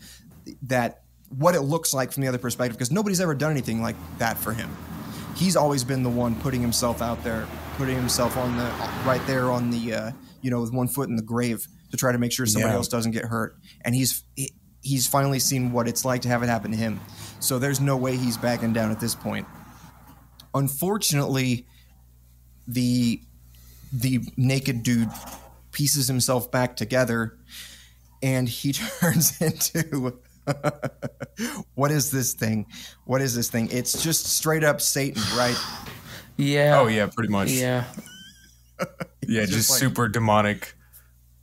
that what it looks like from the other perspective, because nobody's ever done anything like that for him. He's always been the one putting himself out there, putting himself on the right there on the with one foot in the grave to try to make sure somebody else doesn't get hurt. And he's finally seen what it's like to have it happen to him. So there's no way he's backing down at this point. Unfortunately, the naked dude pieces himself back together, and he turns into what is this thing? It's just straight up Satan, right? Yeah. Oh yeah, pretty much. Yeah. Yeah, just like, super demonic.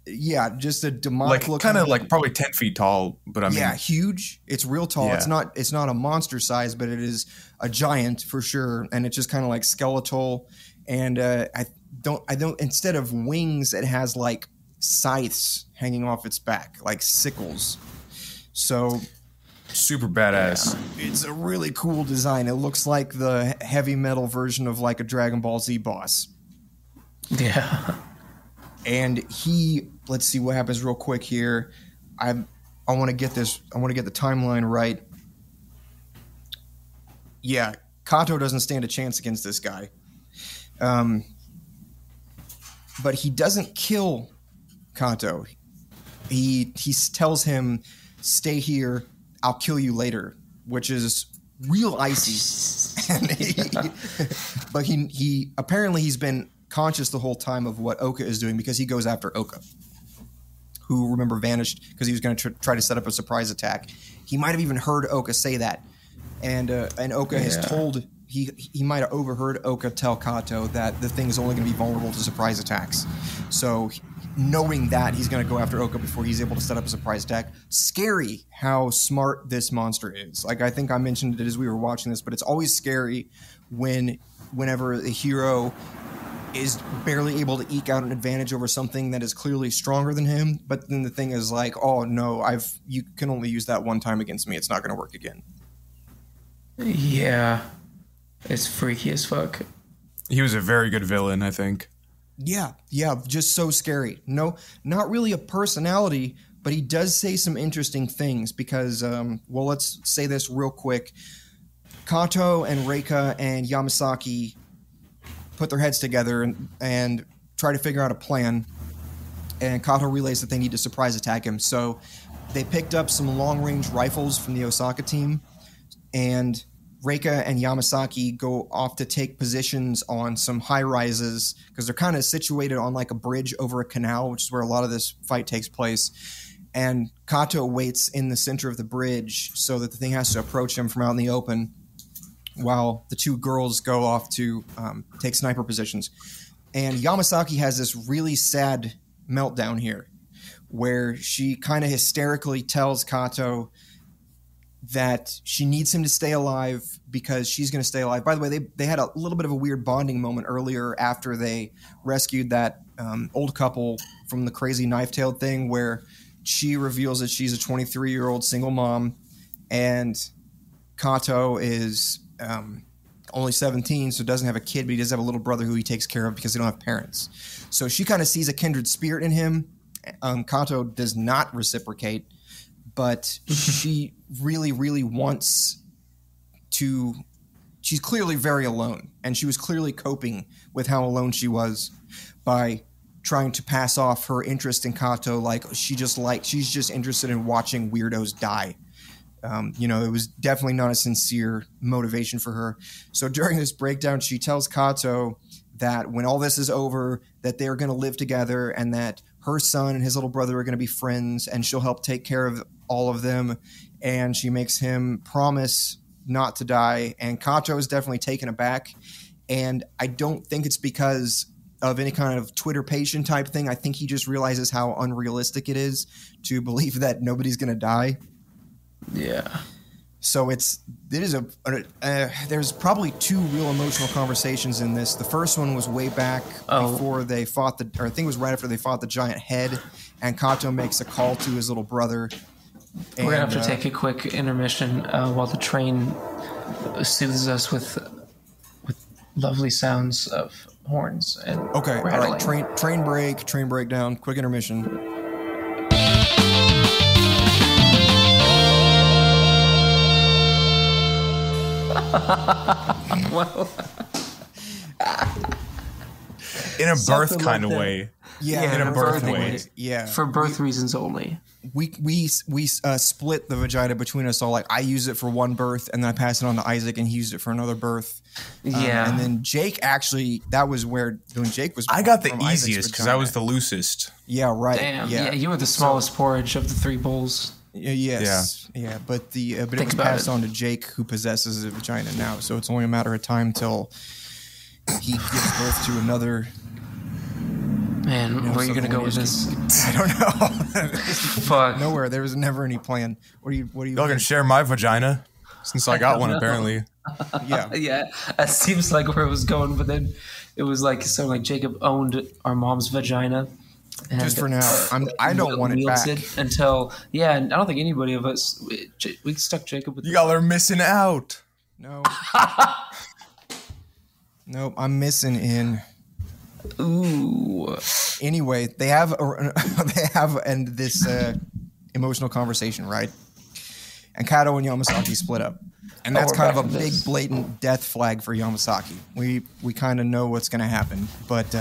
Yeah, just a demonic look. Kind of like probably 10 feet tall, but I mean, yeah, huge. It's real tall. Yeah. It's not a monster size, but it is a giant for sure. And it's just kind of like skeletal. And I don't. Instead of wings, it has like scythes hanging off its back, like sickles. So super badass. Yeah, it's a really cool design. It looks like the heavy metal version of like a Dragon Ball Z boss. Yeah. And let's see what happens real quick here. I want to get this. I want to get the timeline right. Yeah, Kato doesn't stand a chance against this guy. But he doesn't kill Kato. He tells him, "Stay here. I'll kill you later," which is real icy. But he apparently he's been conscious the whole time of what Oka is doing, because he goes after Oka, who, remember, vanished because he was going to try to set up a surprise attack. He might have even heard Oka say that, and Oka has told he might have overheard Oka tell Kato that the thing is only going to be vulnerable to surprise attacks. So, knowing that, he's going to go after Oka before he's able to set up a surprise attack. Scary how smart this monster is. Like, I think I mentioned it as we were watching this, but it's always scary whenever a hero is barely able to eke out an advantage over something that is clearly stronger than him. But then the thing is like, oh no, you can only use that one time against me. It's not going to work again. Yeah. It's freaky as fuck. He was a very good villain, I think. Yeah, just so scary. No, not really a personality, but he does say some interesting things because, let's say this real quick. Kato and Reika and Yamasaki put their heads together and try to figure out a plan, and Kato relays that they need to surprise attack him. So they picked up some long-range rifles from the Osaka team, and Reika and Yamasaki go off to take positions on some high-rises because they're kind of situated on like a bridge over a canal, which is where a lot of this fight takes place. And Kato waits in the center of the bridge so that the thing has to approach him from out in the open. while the two girls go off to take sniper positions. And Yamasaki has this really sad meltdown here where she kind of hysterically tells Kato that she needs him to stay alive because she's going to stay alive. By the way, they had a little bit of a weird bonding moment earlier after they rescued that old couple from the crazy knife-tailed thing, where she reveals that she's a 23-year-old single mom and Kato is only 17, so doesn't have a kid, but he does have a little brother who he takes care of because they don't have parents. So she kind of sees a kindred spirit in him. Kato does not reciprocate, but she really, really wants to. She's clearly very alone, and she was clearly coping with how alone she was by trying to pass off her interest in Kato like she's just interested in watching weirdos die. It was definitely not a sincere motivation for her. So during this breakdown, she tells Kato that when all this is over, that they're going to live together and that her son and his little brother are going to be friends and she'll help take care of all of them. And she makes him promise not to die. And Kato is definitely taken aback. And I don't think it's because of any kind of Twitter patient type thing. I think he just realizes how unrealistic it is to believe that nobody's going to die. Yeah. So there's probably two real emotional conversations in this. The first one was way back before they fought I think it was right after they fought the giant head, and Kato makes a call to his little brother. We're going to have to take a quick intermission while the train soothes us with lovely sounds of horns and rattling. All right, train breakdown, quick intermission. Well, in a birth kind of way. Yeah, in a birth way. Yeah, for birth reasons only. We split the vagina between us all. Like I use it for one birth, and then I pass it on to Isaac, and he used it for another birth. And then Jake actually, that was where when Jake was. I got the easiest because I was the loosest. Yeah, right. Damn. Yeah, you were the smallest porridge of the three bowls. Yes. Yeah. But it was passed on to Jake, who possesses a vagina now. So it's only a matter of time till he gives birth to another. Man, where are you gonna go with this? I don't know. Fuck. Nowhere. There was never any plan. What are you? Y'all can share my vagina since I got one apparently. Yeah. Yeah. It seems like where it was going, but then it was like Jacob owned our mom's vagina. And just for now, I don't want it back until I don't think anybody of us we stuck Jacob with. Y'all are missing out. No, nope, I'm missing in. Ooh. Anyway, they have this emotional conversation, right? And Kato and Yamasaki split up, and that's kind of a big, blatant death flag for Yamasaki. We kind of know what's going to happen, but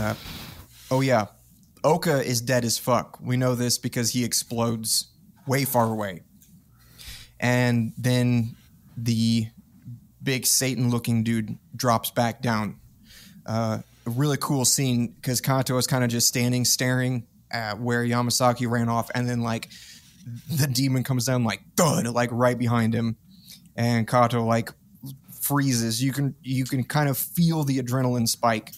Oka is dead as fuck. We know this because he explodes way far away. And then the big Satan-looking dude drops back down. A really cool scene because Kato is kind of just standing, staring at where Yamasaki ran off. And then, like, the demon comes down, like, thud, like, right behind him. And Kato, like, freezes. You can kind of feel the adrenaline spike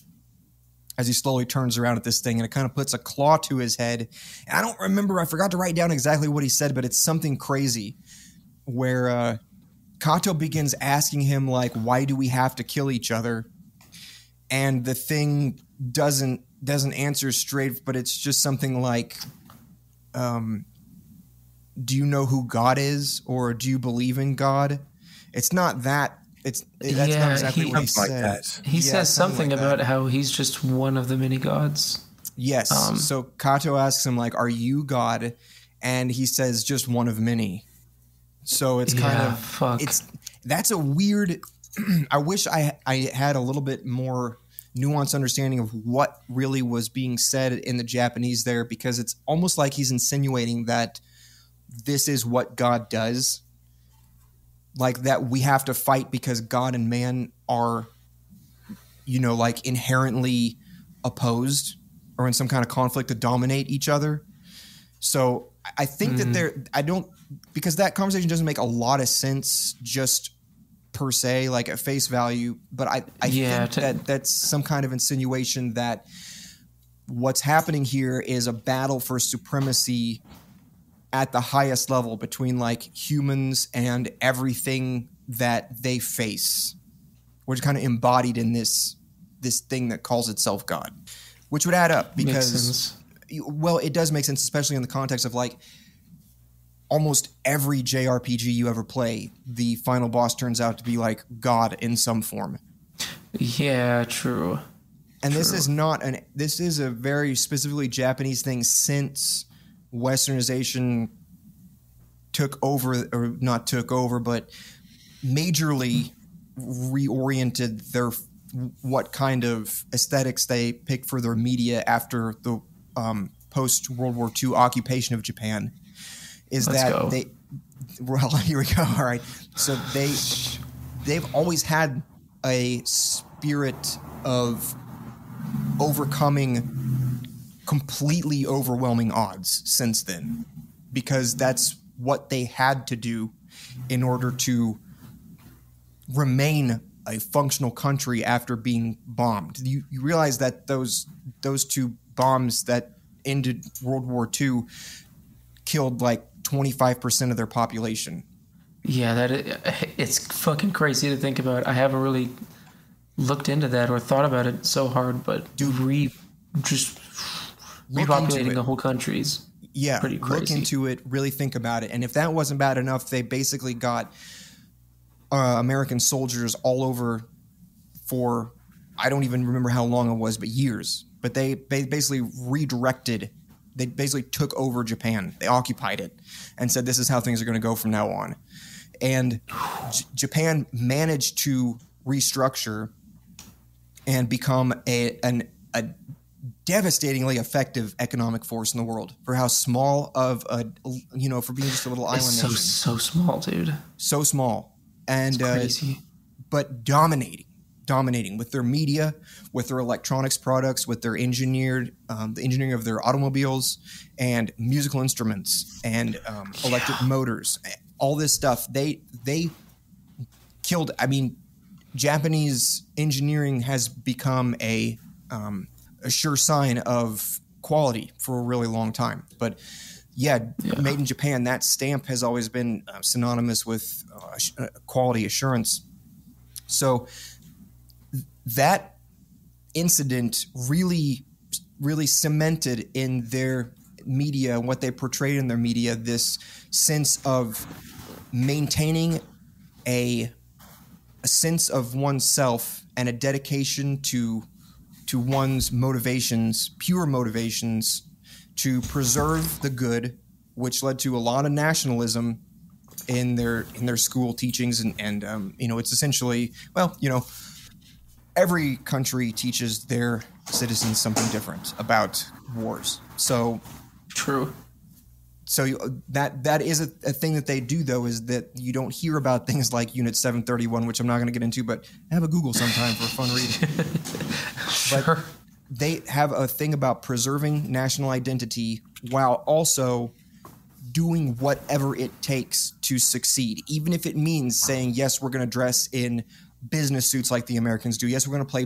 as he slowly turns around at this thing, and it kind of puts a claw to his head. And I forgot to write down exactly what he said, but it's something crazy where Kato begins asking him, like, why do we have to kill each other? And the thing doesn't answer straight, but it's just something like, do you know who God is, or do you believe in God? It's not that. That's not exactly what he said. He says something about how he's just one of the many gods. Yes. So Kato asks him, like, are you God? And he says, just one of many. So it's kind of that's a weird. I wish I had a little bit more nuanced understanding of what really was being said in the Japanese there, because it's almost like he's insinuating that this is what God does. Like that we have to fight because God and man are, like inherently opposed or in some kind of conflict to dominate each other. So I think that because that conversation doesn't make a lot of sense just per se, like at face value, but I think that that's some kind of insinuation that what's happening here is a battle for supremacy at the highest level between like humans and everything that they face, which is kind of embodied in this thing that calls itself God, which would add up because, well, it does make sense, especially in the context of like almost every JRPG you ever play, the final boss turns out to be like God in some form. Yeah, true. And this is a very specifically Japanese thing since Westernization took over, or not took over, but majorly reoriented their what kind of aesthetics they pick for their media after the post World War II occupation of Japan. Well, here we go. All right, so they've always had a spirit of overcoming completely overwhelming odds since then, because that's what they had to do in order to remain a functional country after being bombed. You realize that those two bombs that ended World War II killed like 25% of their population. Yeah, it's fucking crazy to think about. I haven't really looked into that or thought about it so hard, but just repopulating the whole countries. Yeah, pretty crazy. Look into it, really think about it. And if that wasn't bad enough, they basically got American soldiers all over for, I don't even remember how long it was, but years. But they basically redirected, they basically took over Japan. They occupied it and said, this is how things are going to go from now on. And Japan managed to restructure and become a devastatingly effective economic force in the world for how small of a, for being just a little island nation. So small, dude. So small. And crazy. But dominating with their media, with their electronics products, with their the engineering of their automobiles and musical instruments and electric motors, all this stuff. They killed. I mean, Japanese engineering has become a sure sign of quality for a really long time. But made in Japan, that stamp has always been synonymous with quality assurance. So that incident really, really cemented in their media, what they portrayed in their media, this sense of maintaining a sense of oneself and a dedication to one's motivations, pure motivations, to preserve the good, which led to a lot of nationalism in their school teachings, and it's essentially, every country teaches their citizens something different about wars. So true. So that is a thing that they do, though, is that you don't hear about things like Unit 731, which I'm not going to get into, but have a Google sometime for a fun read. Sure. But they have a thing about preserving national identity while also doing whatever it takes to succeed, even if it means saying, yes, we're going to dress in business suits like the Americans do. Yes, we're going to play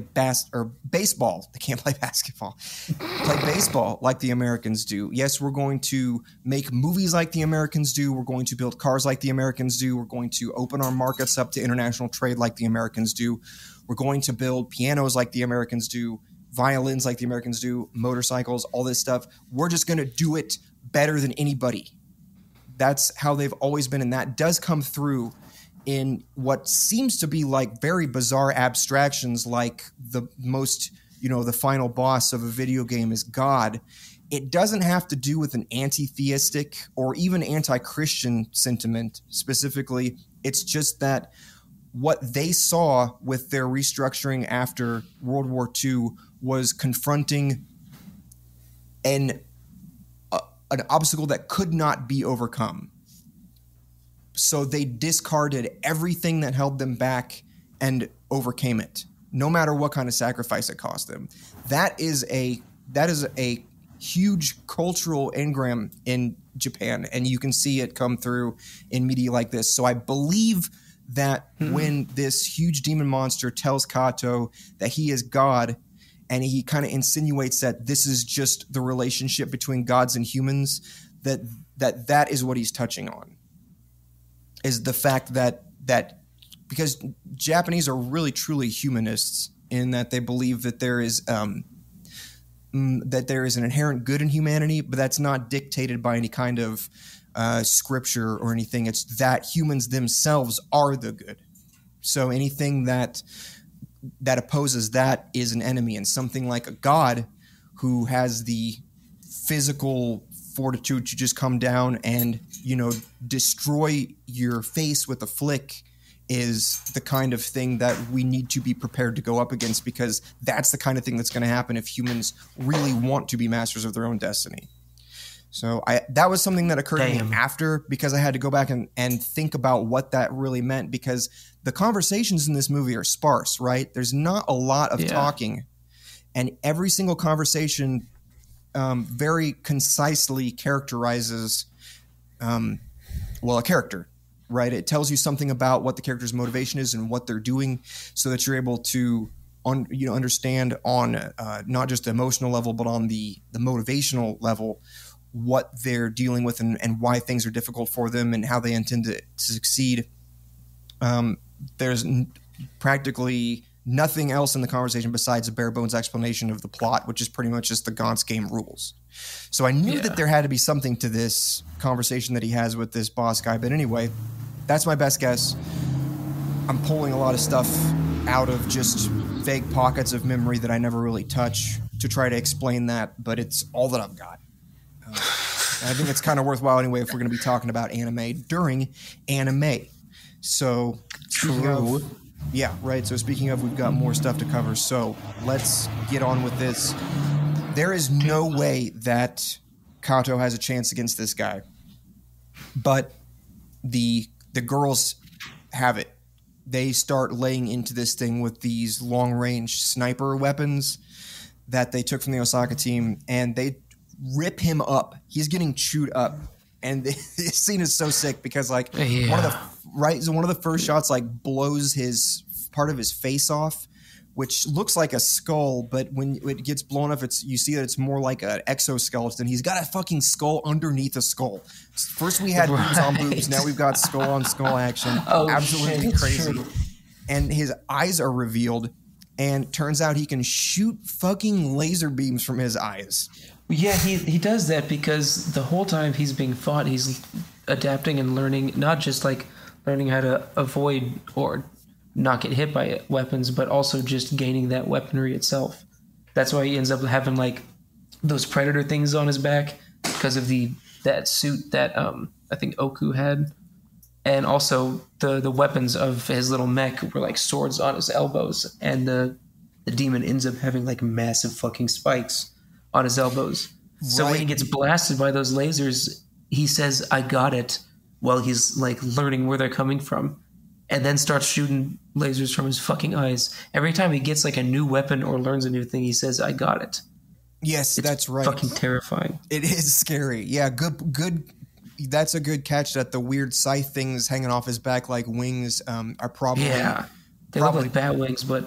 baseball. They can't play basketball. Play baseball like the Americans do. Yes, we're going to make movies like the Americans do. We're going to build cars like the Americans do. We're going to open our markets up to international trade like the Americans do. We're going to build pianos like the Americans do, violins like the Americans do, motorcycles, all this stuff. We're just going to do it better than anybody. That's how they've always been, and that does come through in what seems to be like very bizarre abstractions, like the most, the final boss of a video game is God. It doesn't have to do with an anti-theistic or even anti-Christian sentiment specifically. It's just that what they saw with their restructuring after World War II was confronting an obstacle that could not be overcome. So they discarded everything that held them back and overcame it, no matter what kind of sacrifice it cost them. That is a huge cultural engram in Japan, and you can see it come through in media like this. So I believe that when this huge demon monster tells Kato that he is God, and he kind of insinuates that this is just the relationship between gods and humans, that is what he's touching on, is the fact that because Japanese are really truly humanists in that they believe that there is an inherent good in humanity, but that's not dictated by any kind of scripture or anything. It's that humans themselves are the good. So anything that opposes that is an enemy, and something like a god who has the physical fortitude to just come down and, destroy your face with a flick is the kind of thing that we need to be prepared to go up against, because that's the kind of thing that's going to happen if humans really want to be masters of their own destiny. So that was something that occurred to me after, because I had to go back and think about what that really meant, because the conversations in this movie are sparse, right? There's not a lot of talking, and every single conversation very concisely characterizes a character, right? It tells you something about what the character's motivation is and what they're doing, so that you're able to understand on not just the emotional level, but on the motivational level, what they're dealing with and why things are difficult for them and how they intend to succeed. There's practically nothing else in the conversation besides a bare bones explanation of the plot, which is pretty much just the Gantz game rules. So I knew that there had to be something to this conversation that he has with this boss guy. But anyway, that's my best guess. I'm pulling a lot of stuff out of just vague pockets of memory that I never really touch to try to explain that, but it's all that I've got. I think it's kind of worthwhile anyway if we're going to be talking about anime during AniMay. So True. So speaking of, we've got more stuff to cover. So let's get on with this. There is no way that Kato has a chance against this guy, but the girls have it. They start laying into this thing with these long-range sniper weapons that they took from the Osaka team, and they rip him up. He's getting chewed up, and this scene is so sick because one of the first shots blows his part of his face off, which looks like a skull, but when it gets blown up, you see that it's more like an exoskeleton. He's got a fucking skull underneath a skull. First we had boobs on boobs, now we've got skull on skull action. Absolutely crazy. True. And his eyes are revealed, and turns out he can shoot fucking laser beams from his eyes. Yeah, he does that because the whole time he's being fought, he's adapting and learning, not just learning how to avoid or not get hit by weapons, but also just gaining that weaponry itself. That's why he ends up having those predator things on his back, because of that suit that I think Oku had, and also the weapons of his little mech were swords on his elbows, and the demon ends up having massive fucking spikes on his elbows. So when he gets blasted by those lasers, he says, "I got it," while he's learning where they're coming from, and then starts shooting lasers from his fucking eyes. Every time he gets a new weapon or learns a new thing, he says, "I got it." Yes, that's right. Fucking terrifying. It is scary. Yeah, good. That's a good catch, that the weird scythe things hanging off his back like wings are probably... Yeah, they look like bat wings, but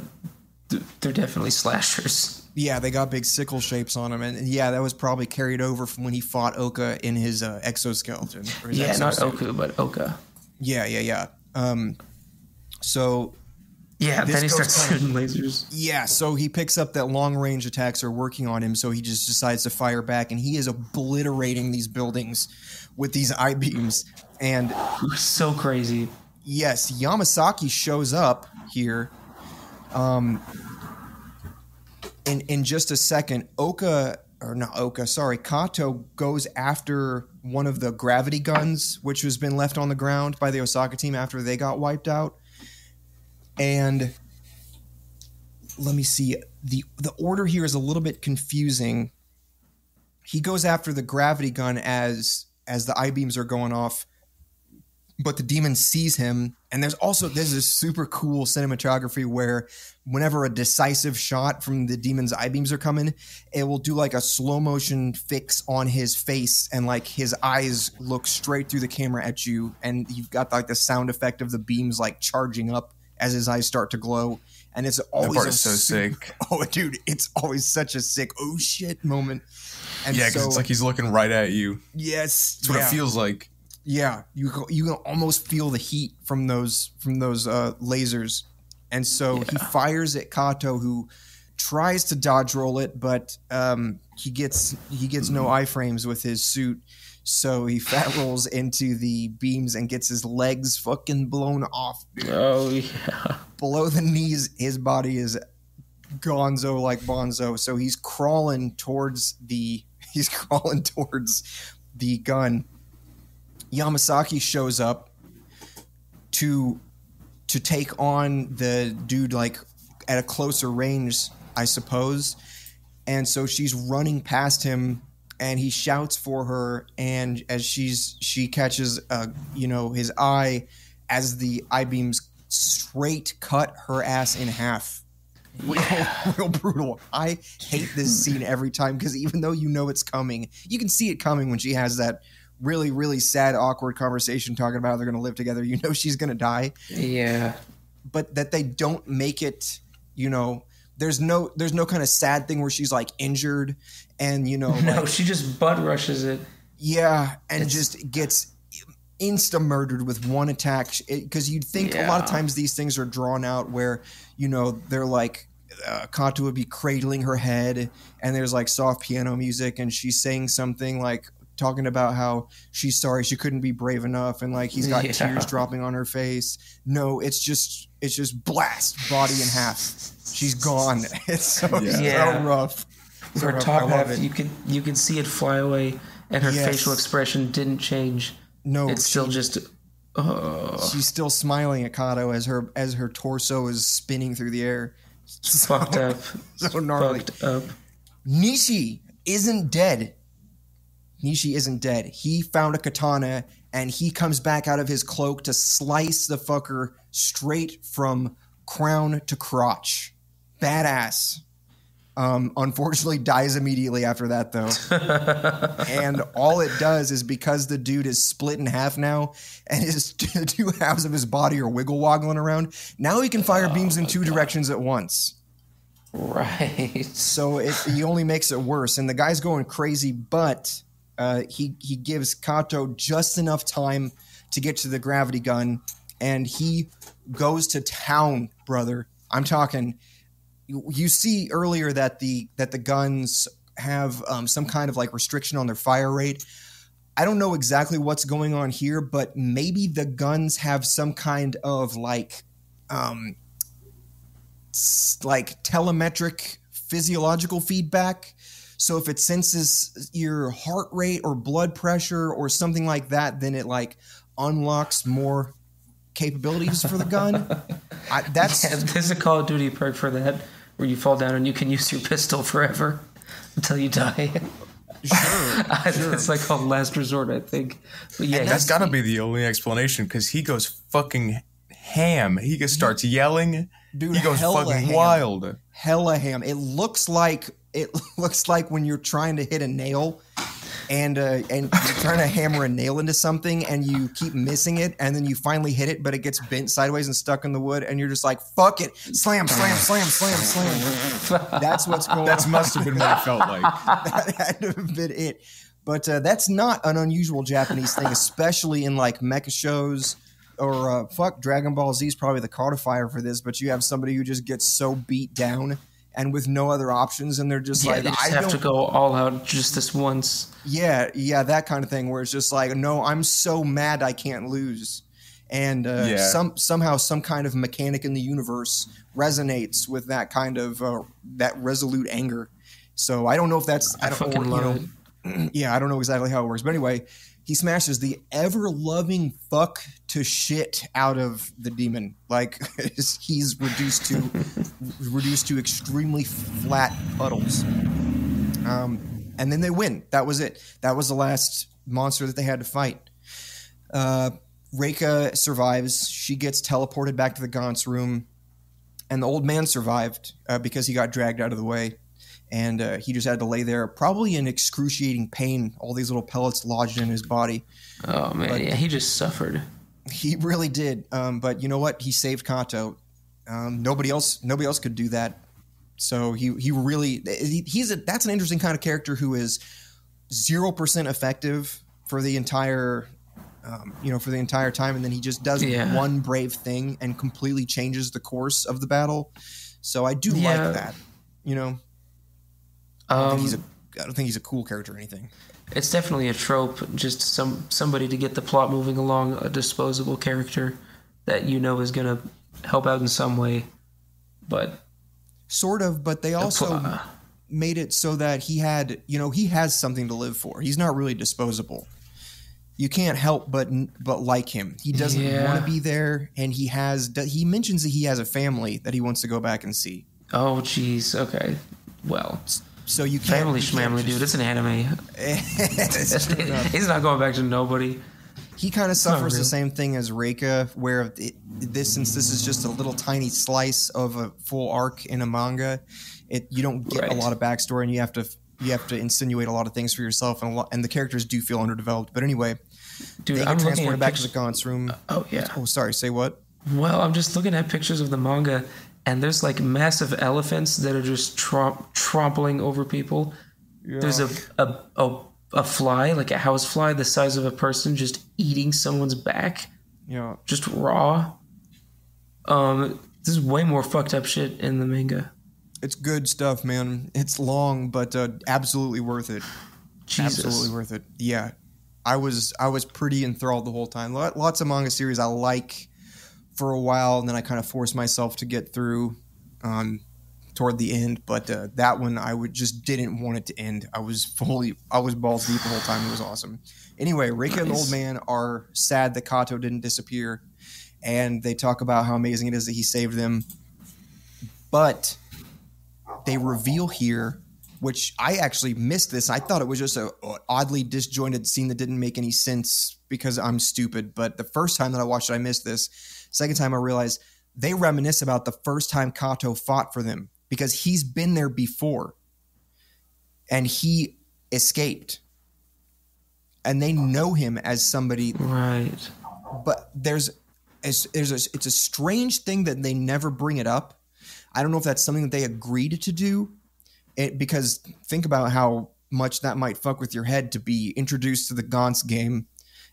they're definitely slashers. Yeah, they got big sickle shapes on them. And yeah, that was probably carried over from when he fought Oka in his exoskeleton. Not Oku, but Oka. Yeah. So... Yeah, then he starts shooting lasers. Yeah, so he picks up that long-range attacks are working on him, so he just decides to fire back, and he is obliterating these buildings with these I-beams. And so crazy. Yes, Yamasaki shows up here. In just a second, Kato goes after one of the gravity guns, which has been left on the ground by the Osaka team after they got wiped out. And let me see, the order here is a little bit confusing. He goes after the gravity gun as the I-beams are going off. but the demon sees him. And there's this super cool cinematography where whenever a decisive shot from the demon's eye beams are coming, it will do like a slow motion fix on his face, and like his eyes look straight through the camera at you, and you've got like the sound effect of the beams like charging up as his eyes start to glow. And it's always that part is so sick. Oh, dude, it's always such a sick oh shit moment. And yeah, because it's like he's looking right at you. Yes, that's what it feels like. Yeah, you can almost feel the heat from those lasers, and so he fires at Kato, who tries to dodge roll it, but he gets no iframes with his suit, so he fat rolls into the beams and gets his legs fucking blown off. Oh yeah, below the knees, his body is gonzo like Bonzo, so he's crawling towards the gun. Yamasaki shows up to take on the dude like at a closer range, I suppose. And so she's running past him, and he shouts for her, and as she catches his eye as the eye beams straight cut her ass in half. Real brutal. I hate this scene every time, because even though you know it's coming, you can see it coming when she has that really, really sad, awkward conversation talking about how they're going to live together. You know she's going to die. Yeah. But that they don't make it, there's no kind of sad thing where she's like injured and, No, she just butt rushes it. Yeah, and just gets insta-murdered with one attack. Because you'd think a lot of times these things are drawn out where, they're like, Kato would be cradling her head and there's like soft piano music and she's saying something like, talking about how she's sorry she couldn't be brave enough, and like he's got tears dropping on her face. No, it's just blast, body in half. She's gone. It's so rough. Her top half, you can see it fly away, and her facial expression didn't change. No, it's still just. She's still smiling at Kato as her torso is spinning through the air. Fucked up. So gnarly. Fucked up. Nishi isn't dead. He found a katana, and he comes back out of his cloak to slice the fucker straight from crown to crotch. Badass. Unfortunately dies immediately after that, though. And all it does is, because the dude is split in half now and his two halves of his body are wiggle-woggling around, now he can fire beams in two directions at once. Right. So he only makes it worse, and the guy's going crazy, but he gives Kato just enough time to get to the gravity gun, and he goes to town, brother. I'm talking. You see earlier that the guns have some kind of like restriction on their fire rate. I don't know exactly what's going on here, but maybe the guns have some kind of like telemetric physiological feedback. So if it senses your heart rate or blood pressure or something like that, then it like unlocks more capabilities for the gun. There's a Call of Duty perk for that, where you fall down and you can use your pistol forever until you die. Sure. It's like called Last Resort, I think. But yeah, that's got to be the only explanation, because he goes fucking ham. He just starts yelling. Dude, he goes fucking wild. Hella ham. It looks like when you're trying to hit a nail and you're trying to hammer a nail into something and you keep missing it, and then you finally hit it, but it gets bent sideways and stuck in the wood, and you're just like, fuck it. Slam, slam, slam, slam, slam. That's what's going on. That must have been what it felt like. That had to have been it. But that's not an unusual Japanese thing, especially in like mecha shows. Or Dragon Ball Z is probably the codifier for this, but you have somebody who just gets so beat down and with no other options, and they're just like, they just have to go all out just this once. Yeah, that kind of thing, where it's just like, no, I'm so mad I can't lose. And somehow some kind of mechanic in the universe resonates with that kind of that resolute anger. So I don't know if that's I don't know exactly how it works, but anyway. He smashes the ever-loving fuck to shit out of the demon. Like, he's reduced to extremely flat puddles. And then they win. That was it. That was the last monster that they had to fight. Reika survives. She gets teleported back to the Gantz room. And the old man survived because he got dragged out of the way. And he just had to lay there, probably in excruciating pain, all these little pellets lodged in his body. Oh, man. But yeah, he just suffered. he really did. But you know what? He saved Kato. Nobody else could do that. So he really that's an interesting kind of character who is 0% effective for the entire time, and then he just does one brave thing and completely changes the course of the battle. So I do like that. You know, I don't think he's a cool character or anything. It's definitely a trope, just somebody to get the plot moving along, a disposable character that you know is going to help out in some way, but sort of. But they also made it so that he has something to live for. He's not really disposable. You can't help but like him. He doesn't want to be there, and he mentions that he has a family that he wants to go back and see. Oh, jeez. Okay. Well, so you can't family schmamly, dude. It's an anime. He's not going back to nobody. He kind of suffers the same thing as Reika, where since this is just a little tiny slice of a full arc in a manga, you don't get a lot of backstory, and you have to insinuate a lot of things for yourself, and the characters do feel underdeveloped. But anyway, dude, they get transported back to the Gantz room. Oh yeah. Oh, sorry. Say what? Well, I'm just looking at pictures of the manga, and there's like massive elephants that are just trampling over people. Yeah. There's a fly, like a house fly, the size of a person, just eating someone's back. Yeah. Just raw. This is way more fucked up shit in the manga. It's good stuff, man. It's long, but absolutely worth it. Jesus. Absolutely worth it. Yeah. I was pretty enthralled the whole time. Lots of manga series I like for a while, and then I kind of forced myself to get through toward the end. But that one, just didn't want it to end. I was balls deep the whole time. It was awesome. Anyway, Reika and the old man are sad that Kato didn't disappear, and they talk about how amazing it is that he saved them. But they reveal here, which I actually missed this. I thought it was just an oddly disjointed scene that didn't make any sense because I'm stupid. But the first time that I watched it, I missed this. Second time, I realized they reminisce about the first time Kato fought for them because he's been there before and he escaped. And they know him as somebody. Right. But it's a strange thing that they never bring it up. I don't know if that's something that they agreed to do, because think about how much that might fuck with your head to be introduced to the Gantz game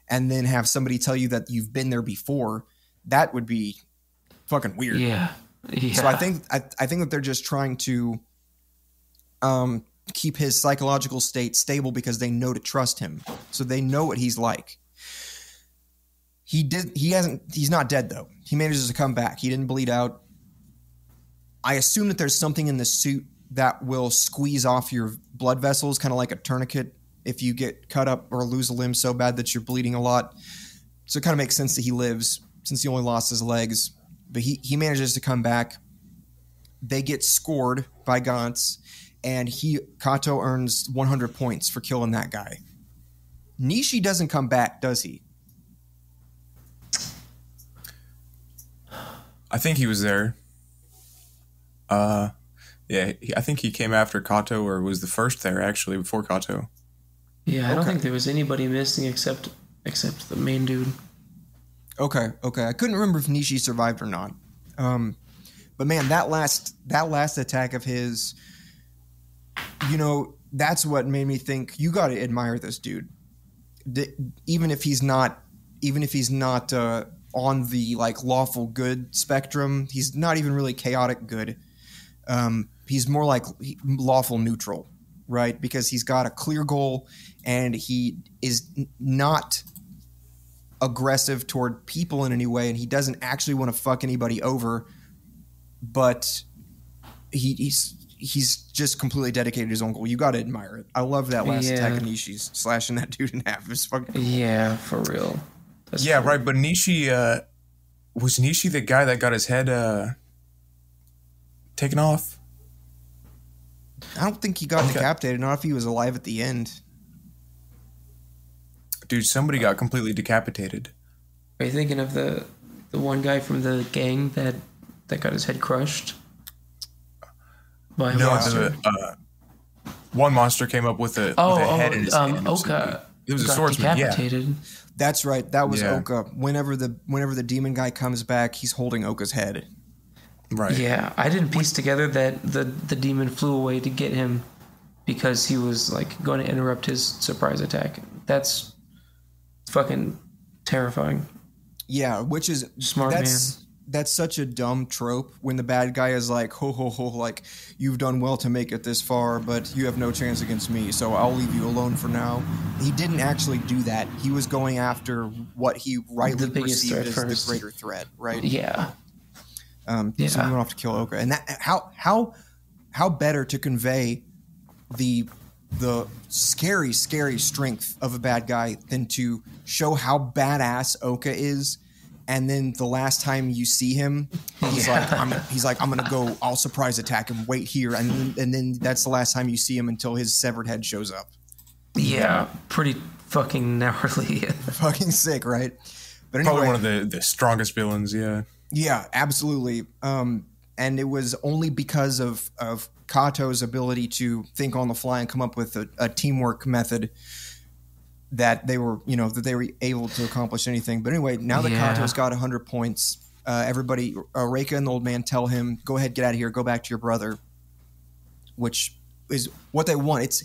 and then have somebody tell you that you've been there before. That would be fucking weird. Yeah. So I think that they're just trying to keep his psychological state stable because they know to trust him. So they know what he's like. He's not dead though. He manages to come back. He didn't bleed out. I assume that there's something in the suit that will squeeze off your blood vessels, kind of like a tourniquet if you get cut up or lose a limb so bad that you're bleeding a lot. So it kind of makes sense that he lives since he only lost his legs. But he manages to come back. They get scored by Gantz, and Kato earns 100 points for killing that guy. Nishi doesn't come back, does he? I think he was there. Yeah, I think he came after Kato, or was the first there actually before Kato. Yeah, I don't think there was anybody missing except the main dude. Okay. I couldn't remember if Nishi survived or not. But man, that last attack of his, that's what made me think you got to admire this dude. Even if he's not on the like lawful good spectrum, he's not even really chaotic good. He's more like lawful neutral, right? Because he's got a clear goal and he is not aggressive toward people in any way, and he doesn't actually want to fuck anybody over, but he's just completely dedicated to his own goal. You got to admire it. I love that last attack of Nishi's, slashing that dude in half. It's fucking cool. Yeah, for real. That's cool. Right. But Nishi, was Nishi the guy that got his head taken off? I don't think he got decapitated. Not if he was alive at the end. Dude, somebody got completely decapitated. Are you thinking of the one guy from the gang that got his head crushed by a monster? One monster came up with a head in his hand. Oka. It was a swordsman. Decapitated. Yeah. That's right. That was Oka. Whenever the demon guy comes back, he's holding Oka's head. Right. Yeah, I didn't piece together that the demon flew away to get him because he was like going to interrupt his surprise attack. That's fucking terrifying. Yeah, which is smart man. That's such a dumb trope when the bad guy is like, ho, ho, ho, like, you've done well to make it this far, but you have no chance against me, so I'll leave you alone for now. He didn't actually do that. He was going after what he rightly perceived as the greater threat, right? Yeah. So he went off to kill Oka. And that how better to convey the scary, scary strength of a bad guy than to show how badass Oka is. And then the last time you see him, he's like, I'm gonna go. I'll surprise attack him. Wait here, and then that's the last time you see him until his severed head shows up. Yeah, pretty fucking gnarly. Fucking sick, right? But anyway, probably one of the strongest villains. Yeah. Yeah, absolutely. And it was only because of Kato's ability to think on the fly and come up with a teamwork method that they were able to accomplish anything. But anyway, now that Kato's got 100 points, everybody, Reika and the old man tell him, go ahead, get out of here, go back to your brother, which is what they want.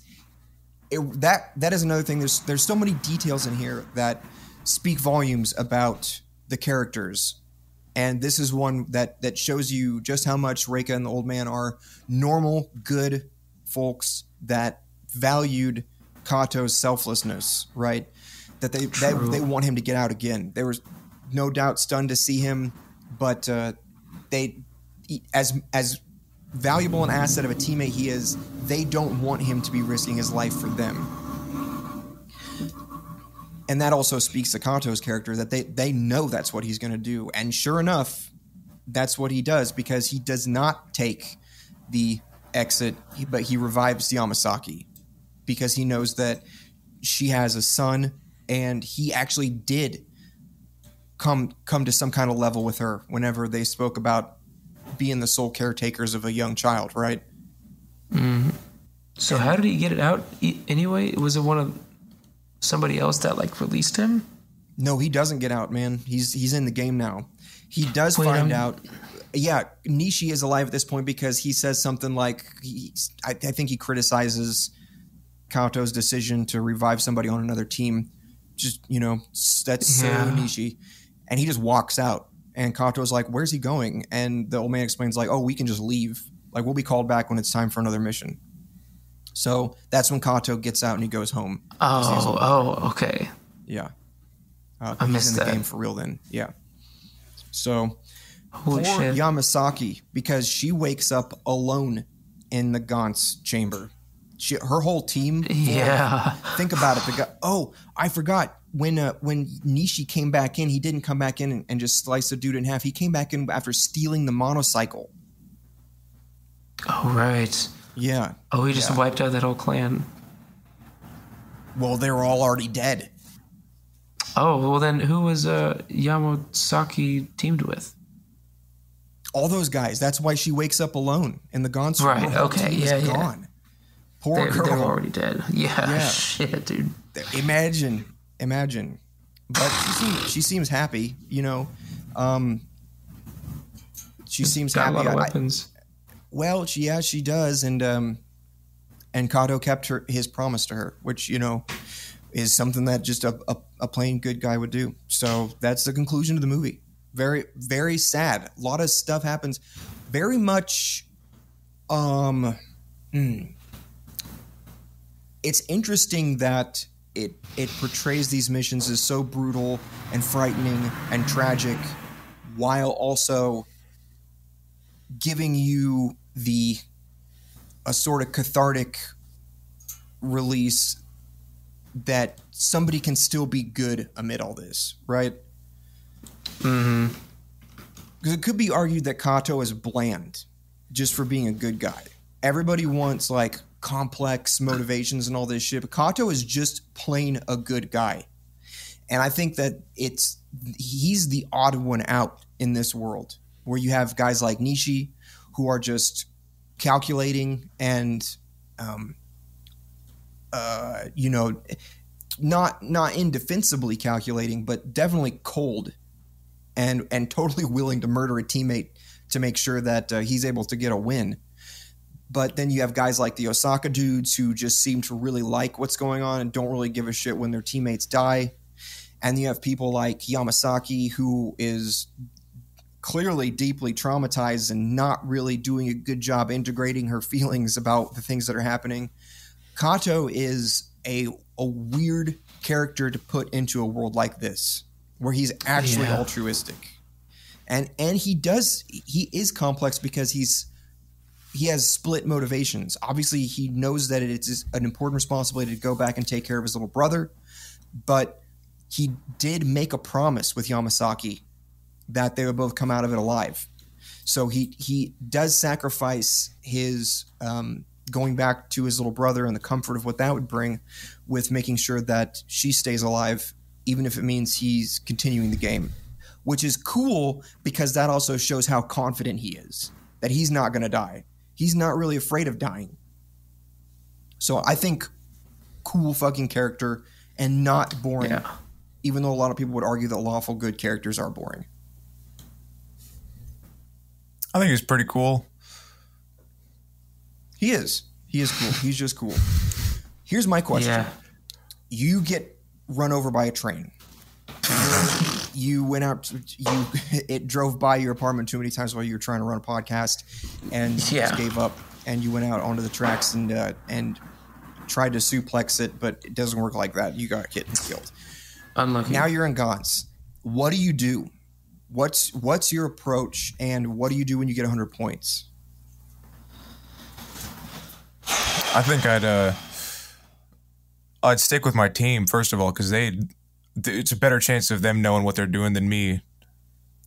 That is another thing. There's so many details in here that speak volumes about the characters. And this is one that shows you just how much Reika and the old man are normal, good folks that valued Kato's selflessness, right? That they want him to get out again. They were no doubt stunned to see him, but as valuable an asset of a teammate he is, they don't want him to be risking his life for them. And that also speaks to Kato's character, that they know that's what he's going to do. And sure enough, that's what he does, because he does not take the exit, but he revives Yamasaki because he knows that she has a son, and he actually did come to some kind of level with her whenever they spoke about being the sole caretakers of a young child, right? Mm-hmm. So how did he get it out anyway? Was it one of somebody else that like released him? No, he doesn't get out, man. He's in the game now. He does find out. Yeah, Nishi is alive at this point because he says something like, I think he criticizes Kato's decision to revive somebody on another team. Just, that's so Nishi. And he just walks out. And Kato's like, where's he going? And the old man explains like, oh, we can just leave. Like, we'll be called back when it's time for another mission. So that's when Kato gets out and he goes home. Okay. Yeah. I missed that. He's in the game for real then. Yeah. So holy poor shit. Yamasaki, because she wakes up alone in the Gantz chamber. Her whole team. Yeah. Think about it. I forgot. When Nishi came back in, he didn't come back in and just slice the dude in half. He came back in after stealing the motorcycle. Oh, right. Yeah. Oh, he just wiped out that whole clan. Well, they were all already dead. Oh, well then who was Yamasaki teamed with? All those guys. That's why she wakes up alone in the Gantz. Right, okay. Yeah. Gone. Poor girl. They're already dead. Yeah. Shit, dude. Imagine. But she seems happy, she seems got happy. A lot of weapons. She does, and Kato kept his promise to her, which is something that just a plain good guy would do. So that's the conclusion of the movie. Very, very sad. A lot of stuff happens. Very much. It's interesting that it portrays these missions as so brutal and frightening and tragic, while also giving you a sort of cathartic release that somebody can still be good amid all this, right? Mm-hmm. Because it could be argued that Kato is bland just for being a good guy. Everybody wants like complex motivations and all this shit, but Kato is just plain a good guy. And I think that he's the odd one out in this world, where you have guys like Nishi who are just calculating and, not indefensibly calculating, but definitely cold and totally willing to murder a teammate to make sure that he's able to get a win. But then you have guys like the Osaka dudes who just seem to really like what's going on and don't really give a shit when their teammates die. And you have people like Yamasaki, who is clearly deeply traumatized and not really doing a good job integrating her feelings about the things that are happening. Kato is a weird character to put into a world like this, where he's actually altruistic. And he is complex because he has split motivations. Obviously, he knows that it is an important responsibility to go back and take care of his little brother, but he did make a promise with Yamasaki that they would both come out of it alive. So he does sacrifice his going back to his little brother and the comfort of what that would bring with making sure that she stays alive, even if it means he's continuing the game, which is cool because that also shows how confident he is, that he's not going to die. He's not really afraid of dying. So I think cool fucking character and not boring, even though a lot of people would argue that lawful good characters are boring. I think he's pretty cool. He is cool. He's just cool. Here's my question. Yeah. You get run over by a train. You went out, it drove by your apartment too many times while you were trying to run a podcast and just gave up, and you went out onto the tracks and tried to suplex it, but it doesn't work like that. You got hit and killed. Unlucky. Now you're in Gantz. What do you do? What's your approach, and what do you do when you get 100 points? I think I'd stick with my team first of all, because it's a better chance of them knowing what they're doing than me.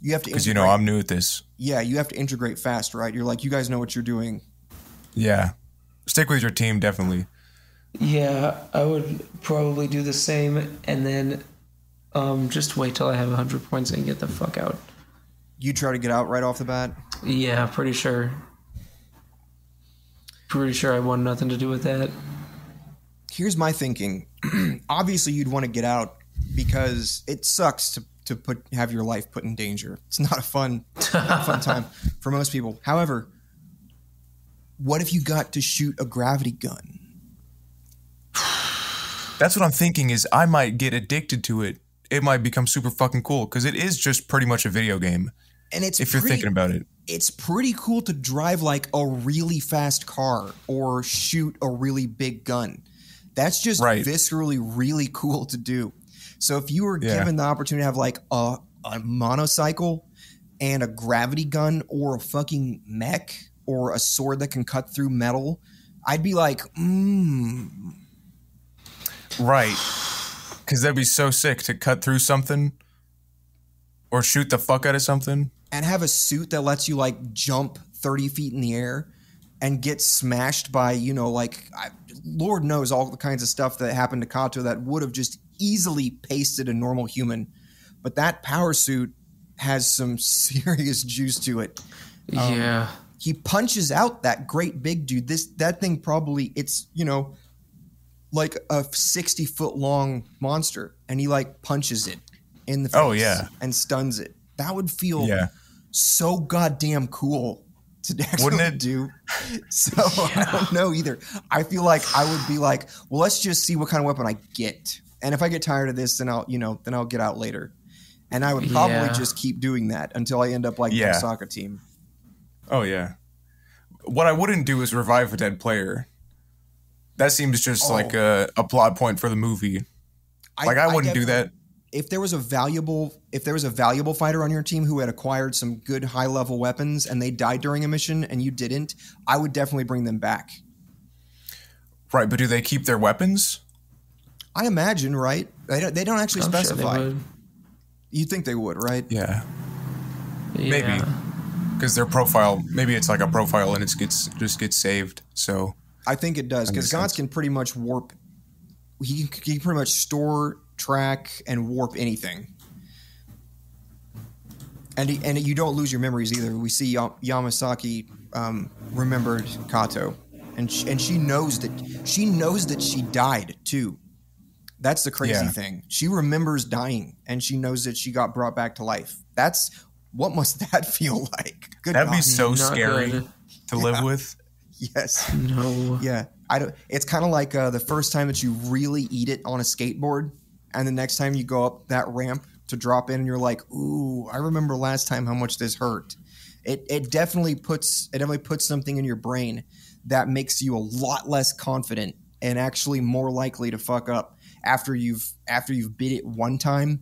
You have to, because I'm new at this. Yeah, you have to integrate fast, right? You're like, you guys know what you're doing. Yeah, stick with your team, definitely. Yeah, I would probably do the same, and then just wait till I have 100 points and get the fuck out. You try to get out right off the bat? Yeah, pretty sure. Pretty sure I want nothing to do with that. Here's my thinking. Obviously, you'd want to get out because it sucks to have your life put in danger. It's not a fun time for most people. However, what if you got to shoot a gravity gun? That's what I'm thinking is I might get addicted to it. It might become super fucking cool because it is just pretty much a video game. And if you're thinking about it. It's pretty cool to drive like a really fast car or shoot a really big gun. That's just viscerally really cool to do. So if you were given the opportunity to have like a motorcycle and a gravity gun or a fucking mech or a sword that can cut through metal, I'd be like, Right. Because that'd be so sick to cut through something or shoot the fuck out of something. And have a suit that lets you like jump 30 feet in the air and get smashed by, Lord knows all the kinds of stuff that happened to Kato that would have just easily pasted a normal human. But that power suit has some serious juice to it. Yeah. He punches out that great big dude. That thing probably, it's, like a 60-foot long monster, and he like punches it in the face and stuns it. That would feel so goddamn cool to actually do. So I don't know either. I feel like I would be like, well, let's just see what kind of weapon I get. And if I get tired of this, then I'll get out later. And I would probably just keep doing that until I end up like the Osaka team. Oh yeah. What I wouldn't do is revive a dead player. That seems just like a plot point for the movie. I wouldn't do that. If there was a valuable fighter on your team who had acquired some good high level weapons and they died during a mission and you didn't, I would definitely bring them back. Right, but do they keep their weapons? I imagine, right? They don't actually specify. Sure You'd think they would, right? Yeah. Maybe. Because their profile, maybe it's like a profile and it just gets saved. So I think it does, because Gantz can pretty much warp. He can pretty much store track, and warp anything. And you don't lose your memories either. We see Yamasaki remembered Kato, and she knows that she died too. That's the crazy thing. She remembers dying, and she knows that she got brought back to life. What must that feel like? That'd be so scary to live with. Yes. No. Yeah. It's kind of like the first time that you really eat it on a skateboard, and the next time you go up that ramp to drop in, and you're like, "Ooh, I remember last time how much this hurt." It definitely puts something in your brain that makes you a lot less confident and actually more likely to fuck up after you've bit it one time.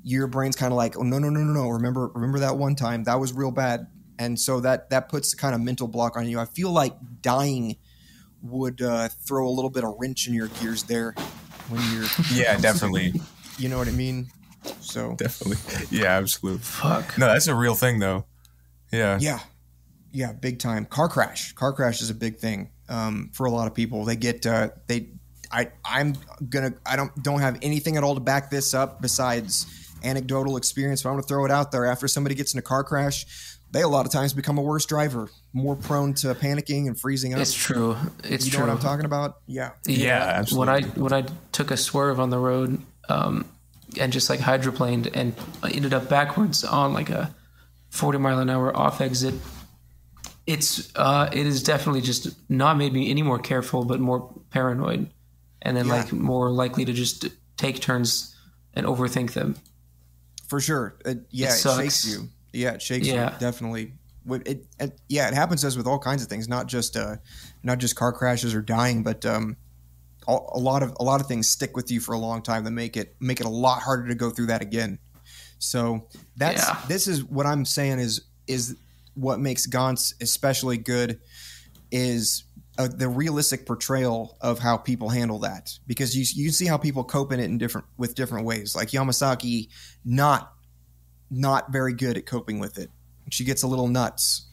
Your brain's kind of like, "Oh no. Remember that one time that was real bad," and so that puts a kind of mental block on you. I feel like dying would throw a little bit of wrench in your gears there when you're definitely. You know what I mean? So definitely, yeah, absolutely. Fuck. No, that's a real thing though. Yeah, big time. Car crash is a big thing for a lot of people. They get I don't have anything at all to back this up besides anecdotal experience, but I'm gonna throw it out there. After somebody gets in a car crash, they a lot of times become a worse driver, more prone to panicking and freezing up. It's true. You know what I'm talking about? Yeah, absolutely. When I took a swerve on the road and just like hydroplaned and I ended up backwards on like a 40-mile-an-hour off exit, it is definitely just not made me any more careful, but more paranoid, and then like more likely to just take turns and overthink them. For sure. It shakes you. Yeah, it shakes you, definitely. It happens to us with all kinds of things, not just car crashes or dying, but a lot of things stick with you for a long time that make it a lot harder to go through that again. So this is what I'm saying is what makes Gantz especially good is the realistic portrayal of how people handle that, because you see how people cope in it with different ways. Like Yamasaki, not very good at coping with it. She gets a little nuts.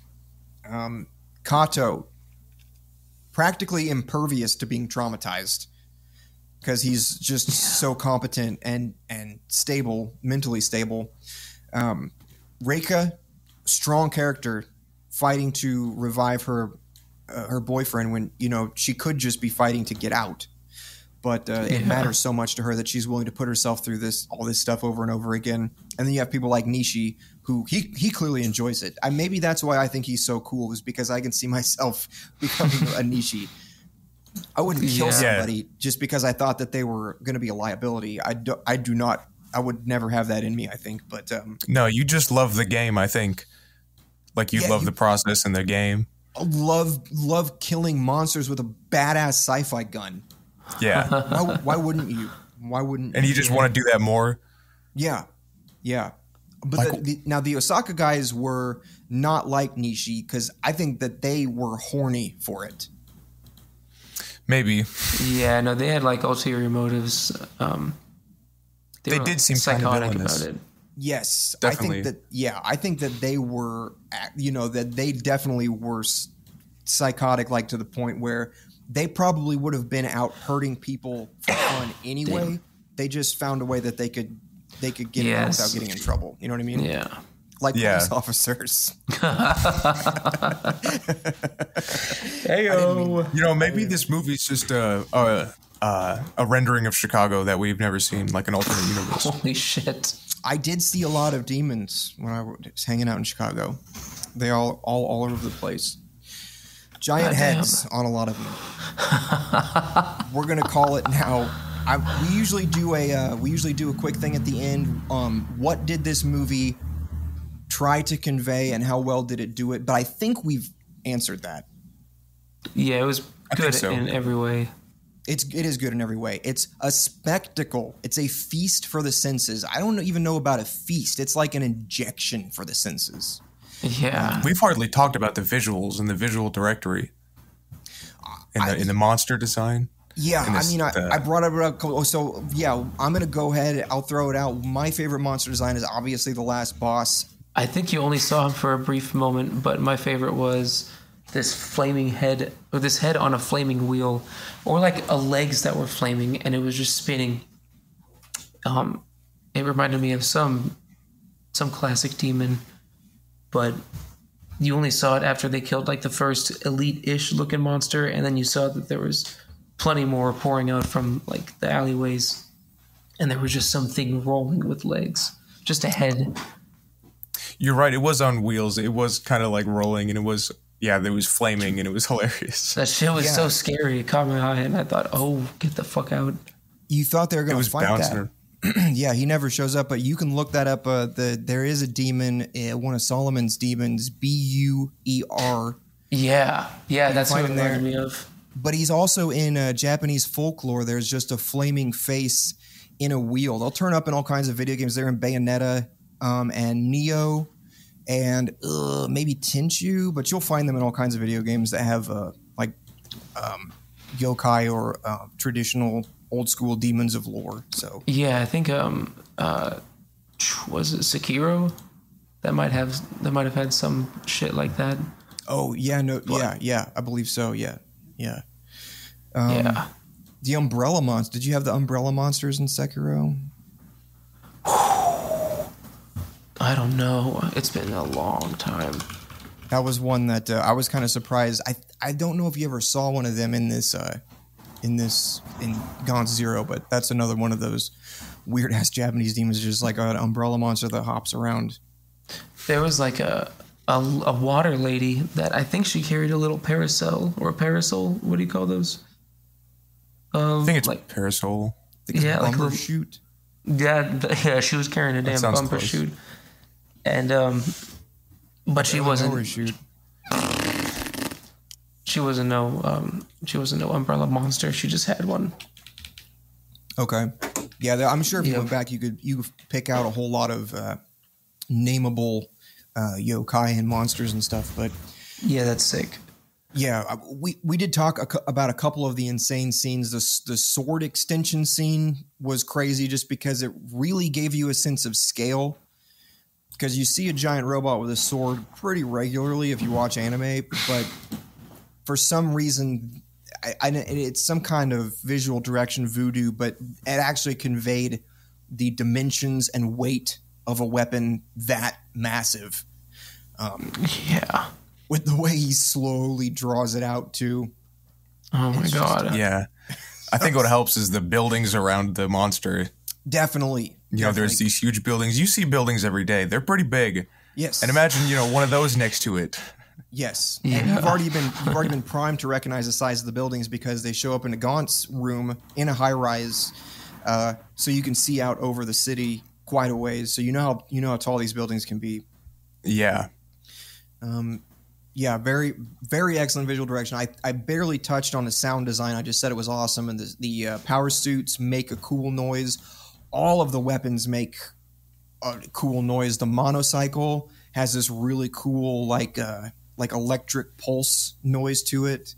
Kato, practically impervious to being traumatized because he's just so competent and stable, mentally stable. Reika, strong character, fighting to revive her boyfriend when she could just be fighting to get out, but it matters so much to her that she's willing to put herself through all this stuff over and over again. And then you have people like Nishi, who he clearly enjoys it. Maybe that's why I think he's so cool, is because I can see myself becoming a Nishi. I wouldn't kill somebody just because I thought that they were going to be a liability. I do not. I would never have that in me, I think. But no, you just love the game, I think. Like you love the process and the game. Love killing monsters with a badass sci-fi gun. Yeah. Why wouldn't you? Why wouldn't? And you just want to do that more. Yeah. But now the Osaka guys were not like Nishi, because I think that they were horny for it. Maybe. Yeah. No, they had like ulterior motives. They did seem psychotic about it. Yes, definitely. I think that they were, that they definitely were psychotic, like to the point where they probably would have been out hurting people for fun anyway. They just found a way that they could get it without getting in trouble. You know what I mean? Yeah. Like police officers. Heyo. Maybe this movie's just a rendering of Chicago that we've never seen, like an alternate universe. Holy shit. I did see a lot of demons when I was hanging out in Chicago. They all over the place. Giant heads on a lot of them. We're gonna call it now. We usually do a quick thing at the end. What did this movie try to convey, and how well did it do it? But I think we've answered that. Yeah, it was good in every way. It is good in every way. It's a spectacle. It's a feast for the senses. I don't even know about a feast. It's like an injection for the senses. Yeah. We've hardly talked about the visuals and the visual directory. In the monster design. Yeah, I brought it up. So, yeah, I'm going to go ahead. I'll throw it out. My favorite monster design is obviously the last boss. I think you only saw him for a brief moment, but my favorite was this flaming head, or this head on a flaming wheel, or like legs that were flaming and it was just spinning. It reminded me of some classic demon, but you only saw it after they killed like the first elite-ish looking monster, and then you saw that there was plenty more pouring out from like the alleyways, and there was just something rolling with legs, just a head. You're right. It was on wheels. It was kind of like rolling, and it was flaming, and it was hilarious. That shit was so scary. It caught my eye, and I thought, "Oh, get the fuck out!" You thought they were going to fight bouncing. that? Yeah, he never shows up, but you can look that up. There is a demon, one of Solomon's demons, Beur. Yeah, that's what it reminded me of. But he's also in Japanese folklore. There's just a flaming face in a wheel. They'll turn up in all kinds of video games. They're in Bayonetta and Neo and maybe Tenchu, but you'll find them in all kinds of video games that have yokai or traditional old school demons of lore. So yeah, I think was it Sekiro that might have had some shit like that. Oh yeah, no, yeah, I believe so. Yeah. The umbrella monster. Did you have the umbrella monsters in Sekiro? I don't know. It's been a long time. That was one that I was kind of surprised. I don't know if you ever saw one of them in Gantz 0, but that's another one of those weird ass Japanese demons, just like an umbrella monster that hops around. There was like a water lady that I think she carried a little parasol or a parasol. What do you call those? I think it's like parasol. I think it's bumper shoot. Yeah, she was carrying a damn bumper shoot. And but she wasn't. She wasn't no umbrella monster. She just had one. Okay. Yeah, I'm sure if you went back, you could pick out a whole lot of nameable yokai and monsters and stuff. But yeah, that's sick. Yeah, we did talk about a couple of the insane scenes. The sword extension scene was crazy just because it really gave you a sense of scale. Because you see a giant robot with a sword pretty regularly if you watch anime, but for some reason, it's some kind of visual direction voodoo, but it actually conveyed the dimensions and weight of a weapon that massive. Yeah. With the way he slowly draws it out, too. Oh, my God. Yeah. I think what helps is the buildings around the monster. Definitely. There's these huge buildings. You see buildings every day. They're pretty big. Yes. And imagine, one of those next to it. Yes. Yeah. And you've already been primed to recognize the size of the buildings because they show up in a Gantz room in a high rise, so you can see out over the city quite a ways. So you know how tall these buildings can be. Yeah. Yeah, very, very excellent visual direction. I barely touched on the sound design. I just said it was awesome, and the power suits make a cool noise. All of the weapons make a cool noise. The monocycle has this really cool like electric pulse noise to it.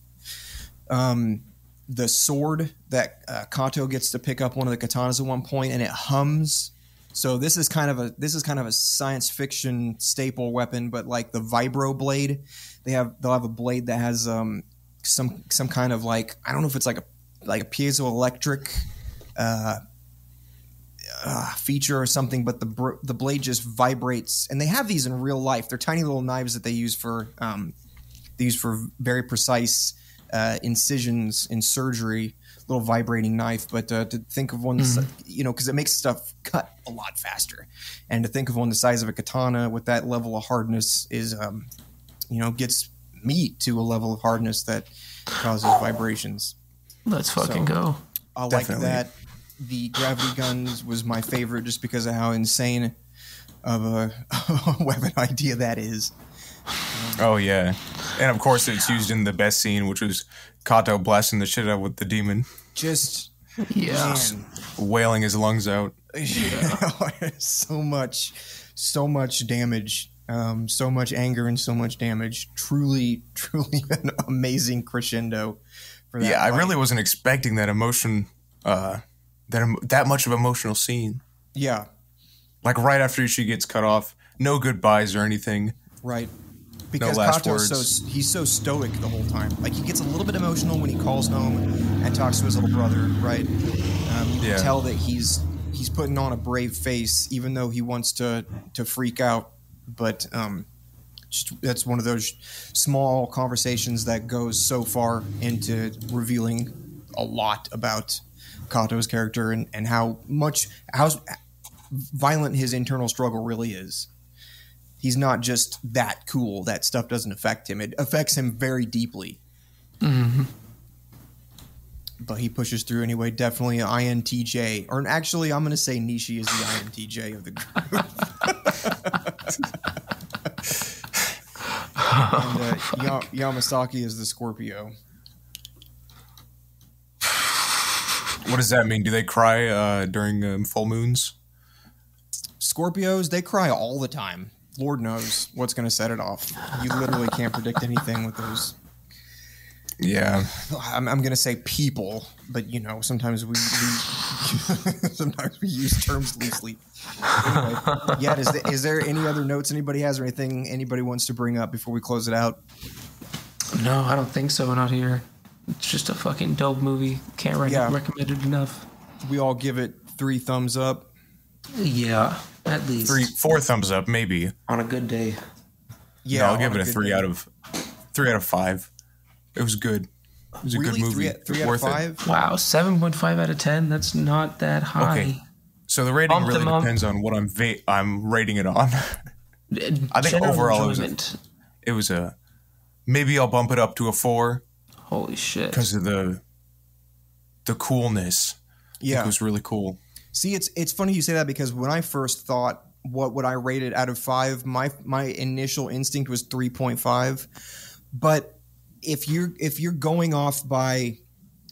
The sword that Kato gets to pick up one of the katanas at one point, and it hums. So this is kind of a science fiction staple weapon, but like the vibro blade, they'll have a blade that has some kind of like, I don't know if it's like a piezoelectric feature or something, but the blade just vibrates, and they have these in real life. They're tiny little knives that they use for very precise incisions in surgery. Little vibrating knife, but to think of one, because it makes stuff cut a lot faster, and to think of one the size of a katana with that level of hardness is, gets meat to a level of hardness that causes vibrations. Let's fucking go. I like that. The gravity guns was my favorite just because of how insane of a weapon idea that is. Oh, yeah. And, of course, it's used in the best scene, which was Kato blasting the shit out with the demon. Just wailing his lungs out. Yeah. so much damage. So much anger and so much damage. Truly an amazing crescendo for that. Yeah, I really wasn't expecting that emotion, that much of emotional scene. Yeah. Like right after she gets cut off, no goodbyes or anything. Right. Because no last Kato's he's so stoic the whole time. Like, he gets a little bit emotional when he calls home and talks to his little brother, right? You can tell that he's he's putting on a brave face, even though he wants to freak out. But that's one of those small conversations that goes so far into revealing a lot about Kato's character and how violent his internal struggle really is. He's not just that cool. That stuff doesn't affect him. It affects him very deeply. Mm-hmm. But he pushes through anyway. Definitely an INTJ. Or actually, I'm going to say Nishi is the INTJ of the group. And Yamasaki is the Scorpio. What does that mean? Do they cry during full moons? Scorpios, they cry all the time. Lord knows what's going to set it off. You literally can't predict anything with those. Yeah. I'm going to say people, but sometimes we sometimes we use terms loosely. Anyway, yeah, is there any other notes anybody has or anything anybody wants to bring up before we close it out? No, I don't think so. Not here. It's just a fucking dope movie. Can't recommend it enough. We all give it 3 thumbs up. Yeah, at least 4 thumbs up, maybe on a good day. Yeah, no, I'll give it a 3 out of 5. It was good. It was a good movie. 3 out of 5? Wow, 7.5 out of 10. That's not that high. Okay, so the rating really depends on what I'm rating it on. I think overall it was a maybe I'll bump it up to a 4. Holy shit! Because of the coolness. Yeah, it was really cool. See, it's funny you say that because when I first thought what would I rate it out of 5, my initial instinct was 3.5. But if you're going off by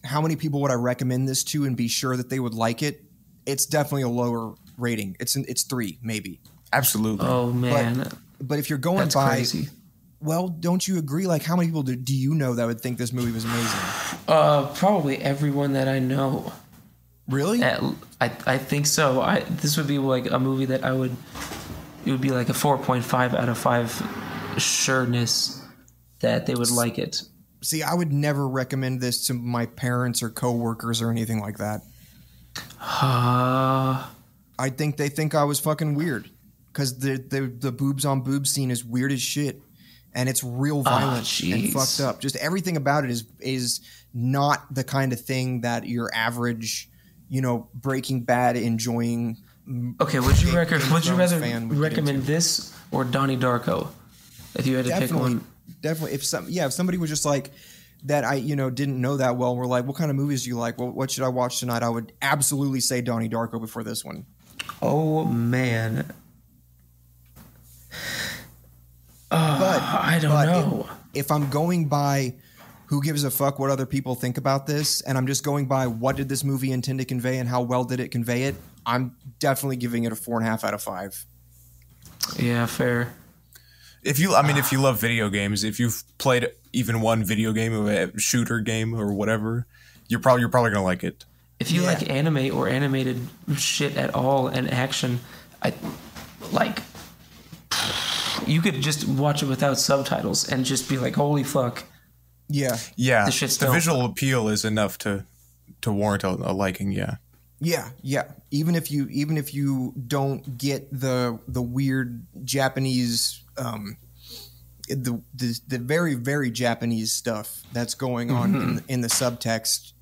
how many people would I recommend this to and be sure that they would like it, it's definitely a lower rating. It's 3 maybe. Absolutely. Oh man. But if you're going That's by crazy. Well, don't you agree? Like, how many people do you know that would think this movie was amazing? Probably everyone that I know. Really? I think so. This would be like a movie that it would be like a 4.5 out of 5 sureness that they would like it. See, I would never recommend this to my parents or coworkers or anything like that. I think they think I was fucking weird because the boobs on boobs scene is weird as shit. And it's real violent and fucked up. Just everything about it is not the kind of thing that your average, Breaking Bad enjoying. Okay, would you rather recommend this or Donnie Darko? If you had to pick one, definitely. If somebody was just like that, didn't know that well. We're like, what kind of movies do you like? Well, what should I watch tonight? I would absolutely say Donnie Darko before this one. Oh man. I don't know. If I'm going by who gives a fuck what other people think about this, and I'm just going by what did this movie intend to convey and how well did it convey it, I'm definitely giving it a 4.5 out of 5. Yeah, fair. If you love video games, if you've played even one video game or a shooter game or whatever, you're probably gonna like it. If you like anime or animated shit at all and action, you could just watch it without subtitles and just be like, holy fuck. Yeah. Yeah. The visual appeal is enough to warrant a liking, yeah. Yeah, yeah. Even if you don't get the weird Japanese the very, very Japanese stuff that's going on in the subtext,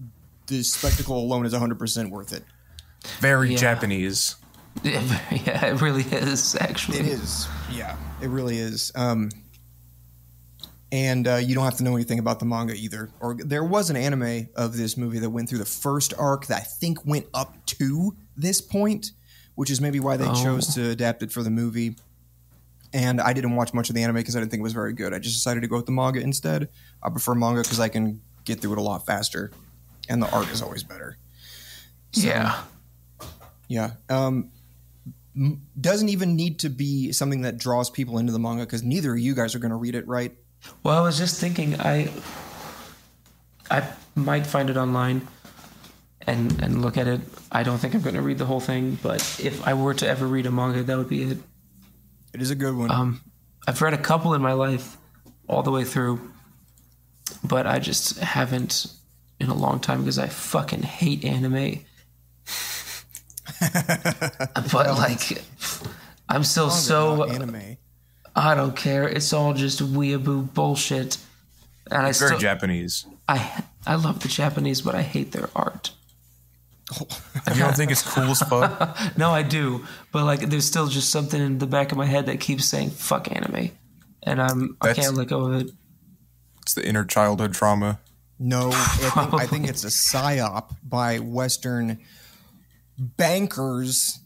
the spectacle alone is 100% worth it. Very Japanese. Yeah, it really is, actually. It is. Yeah, it really is. And you don't have to know anything about the manga either. Or there was an anime of this movie that went through the first arc that I think went up to this point, which is maybe why they chose to adapt it for the movie. And I didn't watch much of the anime because I didn't think it was very good. I just decided to go with the manga instead. I prefer manga because I can get through it a lot faster. And the art is always better. So, yeah. Doesn't even need to be something that draws people into the manga because neither of you guys are going to read it, right? Well, I was just thinking I might find it online and look at it. I don't think I'm going to read the whole thing, but if I were to ever read a manga, that would be it. It is a good one. I've read a couple in my life all the way through, but I just haven't in a long time because I fucking hate anime. But like, I'm still so anime. I don't care. It's all just weeaboo bullshit. And It's very Japanese. I love the Japanese, but I hate their art. You don't think it's cool as fuck? No, I do. But like, there's still just something in the back of my head that keeps saying "fuck anime," and I can't let go of it. It's the inner childhood trauma. No, I think it's a psyop by Western bankers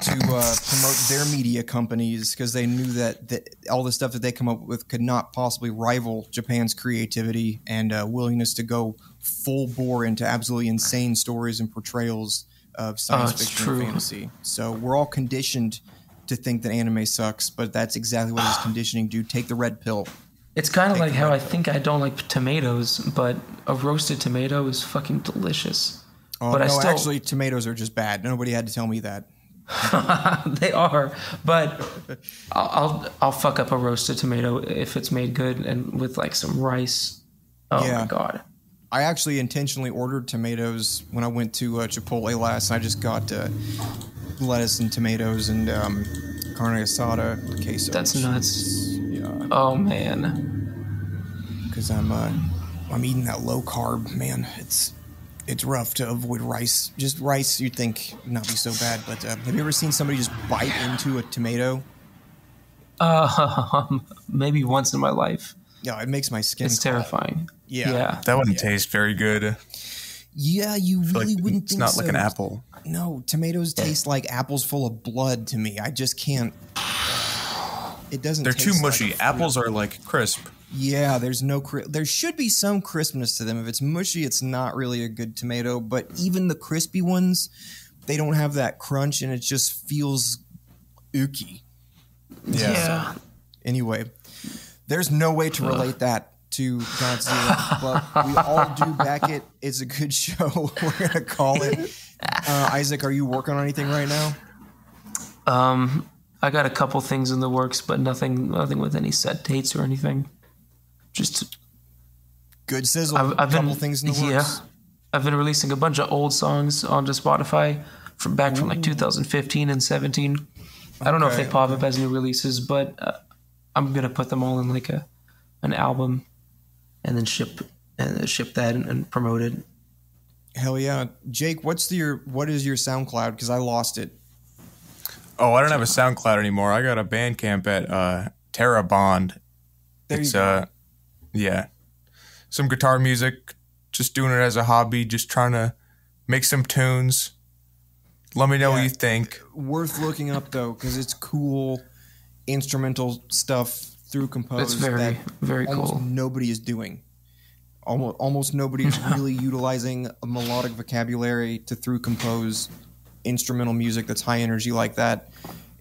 to promote their media companies because they knew that all the stuff that they come up with could not possibly rival Japan's creativity and willingness to go full bore into absolutely insane stories and portrayals of science fiction and fantasy. So we're all conditioned to think that anime sucks, but that's exactly what it's conditioning, dude. Take the red pill. It's kind of like how I think I don't like tomatoes, but a roasted tomato is fucking delicious. Oh, but no, actually, tomatoes are just bad. Nobody had to tell me that. They are, but I'll fuck up a roasted tomato if it's made good and with like some rice. Oh my god! I actually intentionally ordered tomatoes when I went to Chipotle last. I just got lettuce and tomatoes and carne asada, queso. That's nuts. Yeah. Oh man. Because I'm eating that low carb, man. It's rough to avoid rice. Just rice, you'd think not be so bad. But have you ever seen somebody just bite into a tomato? Maybe once in my life. Yeah, it makes my skin. It's terrifying. Yeah. That wouldn't taste very good. Yeah, you really wouldn't think so. It's not like an apple. No, tomatoes taste like apples full of blood to me. I just can't. It doesn't. They're taste too mushy. Like apples are like crisp. Yeah, there's no. There should be some crispness to them. If it's mushy, it's not really a good tomato. But even the crispy ones, they don't have that crunch, and it just feels ooky. Yeah. So, anyway, there's no way to relate that to Godzilla, but we all do back it. It's a good show. We're gonna call it. Isaac, are you working on anything right now? I got a couple things in the works, but nothing with any set dates or anything. Just good sizzle. I've couple things in the works. Yeah, I've been releasing a bunch of old songs onto Spotify from like 2015 and 17. I don't know if they pop up as new releases, but I'm gonna put them all in like an album, and then ship that and promote it. Hell yeah, Jake. What is your SoundCloud? Because I lost it. Oh, I don't have a SoundCloud anymore. I got a Bandcamp at Terabond. There you go. Yeah, some guitar music. Just doing it as a hobby. Just trying to make some tunes. Let me know what you think. Worth looking up though, because it's cool instrumental stuff through Compose. It's very, very cool. Almost nobody is doing. Almost nobody is really utilizing a melodic vocabulary to through Compose instrumental music that's high energy like that.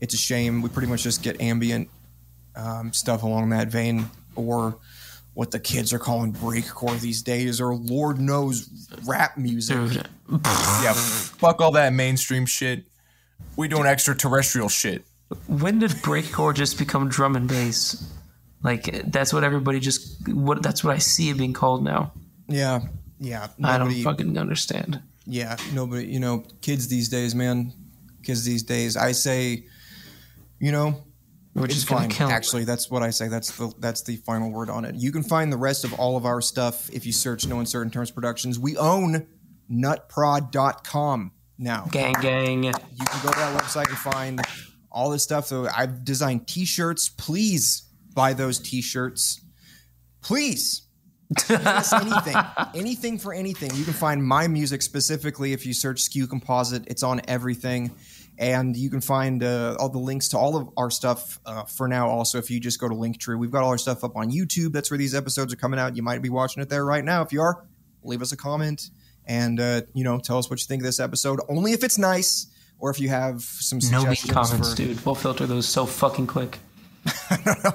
It's a shame. We pretty much just get ambient stuff along that vein, or what the kids are calling breakcore these days, or Lord knows rap music. Dude. Yeah, fuck all that mainstream shit. We doing extraterrestrial shit. When did breakcore just become drum and bass? Like that's what everybody that's what I see it being called now. Yeah. I don't fucking understand. Yeah, nobody, kids these days, man. Kids these days. I say, we're just gonna kill. Actually, that's what I say. That's the final word on it. You can find the rest of all of our stuff if you search No Uncertain Terms Productions. We own nutprod.com now. Gang. You can go to that website and find all this stuff. So I've designed T-shirts. Please buy those T-shirts. Please. Anything for anything. You can find my music specifically if you search Skew Composite. It's on everything. And you can find all the links to all of our stuff for now also if you just go to Linktree. We've got all our stuff up on YouTube. That's where these episodes are coming out. You might be watching it there right now. If you are, leave us a comment and tell us what you think of this episode. Only if it's nice or if you have some suggestions. No comments, dude. We'll filter those so fucking quick.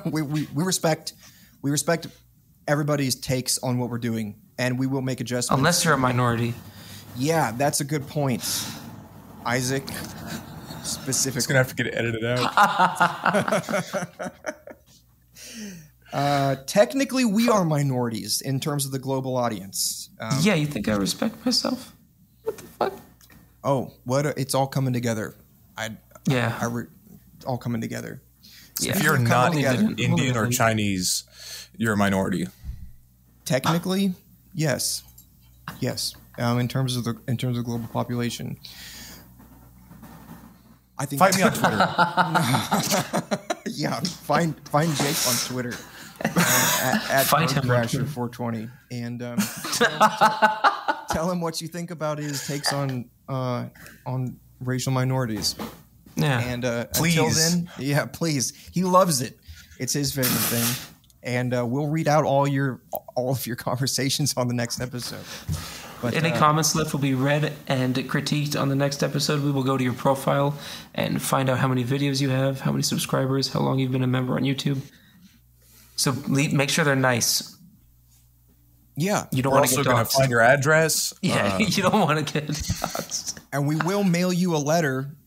we respect everybody's takes on what we're doing, and we will make adjustments. Unless you're a minority. Yeah, that's a good point. Isaac, specifically. It's going to have to get edited out. Technically, we are minorities in terms of the global audience. Yeah, you think I respect myself? What the fuck? Oh, it's all coming together. Yeah. All coming together. Yeah. If you're not together. Indian or Chinese, you're a minority. Technically, yes. In terms of global population, I think. Find me on Twitter. Yeah, find Jake on Twitter at Find him on Twitter. Crasher420 and tell him what you think about his takes on racial minorities. Yeah. And please. Until then, please. He loves it. It's his favorite thing. And we'll read out all of your conversations on the next episode. But, any comments left will be read and critiqued on the next episode. We will go to your profile and find out how many videos you have, how many subscribers, how long you've been a member on YouTube. So make sure they're nice. Yeah. You don't We're want to also get going to doxxed. find your address. Yeah, you don't want to get doxxed. And we will mail you a letter,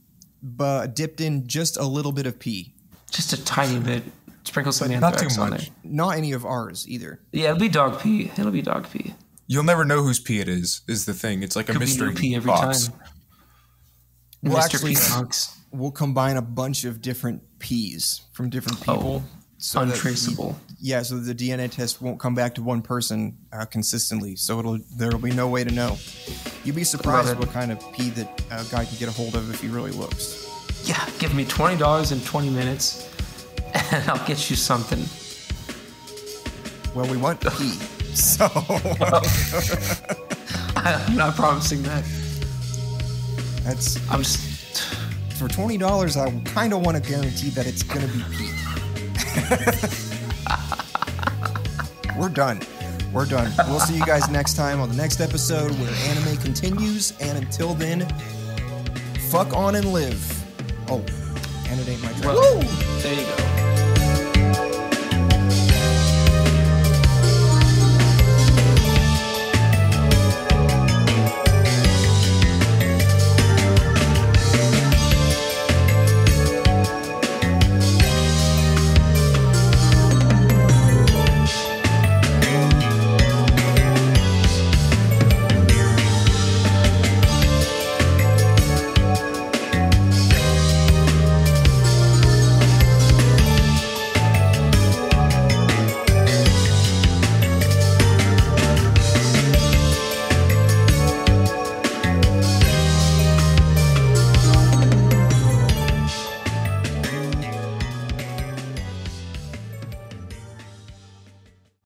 but dipped in just a little bit of pee. Just a tiny bit. Sprinkle some Not anthrax too on much. there. Not any of ours either. Yeah, it'll be dog pee. It'll be dog pee. You'll never know whose pee it is the thing. It's like a Could be mystery new pee every box. time. Well, Mr. actually, P Punks. we'll combine a bunch of different pees from different people. So untraceable. So the DNA test won't come back to one person consistently. So there'll be no way to know. You'd be surprised what kind of pee that a guy can get a hold of if he really looks. Yeah, give me $20 in 20 minutes, and I'll get you something. Well, we want pee, so I'm not promising that. I'm just for $20. I kind of want to guarantee that it's gonna be pee. We're done. We'll see you guys next time on the next episode where anime continues. And until then, fuck on and live. Oh, and it ain't my turn. Well, there you go.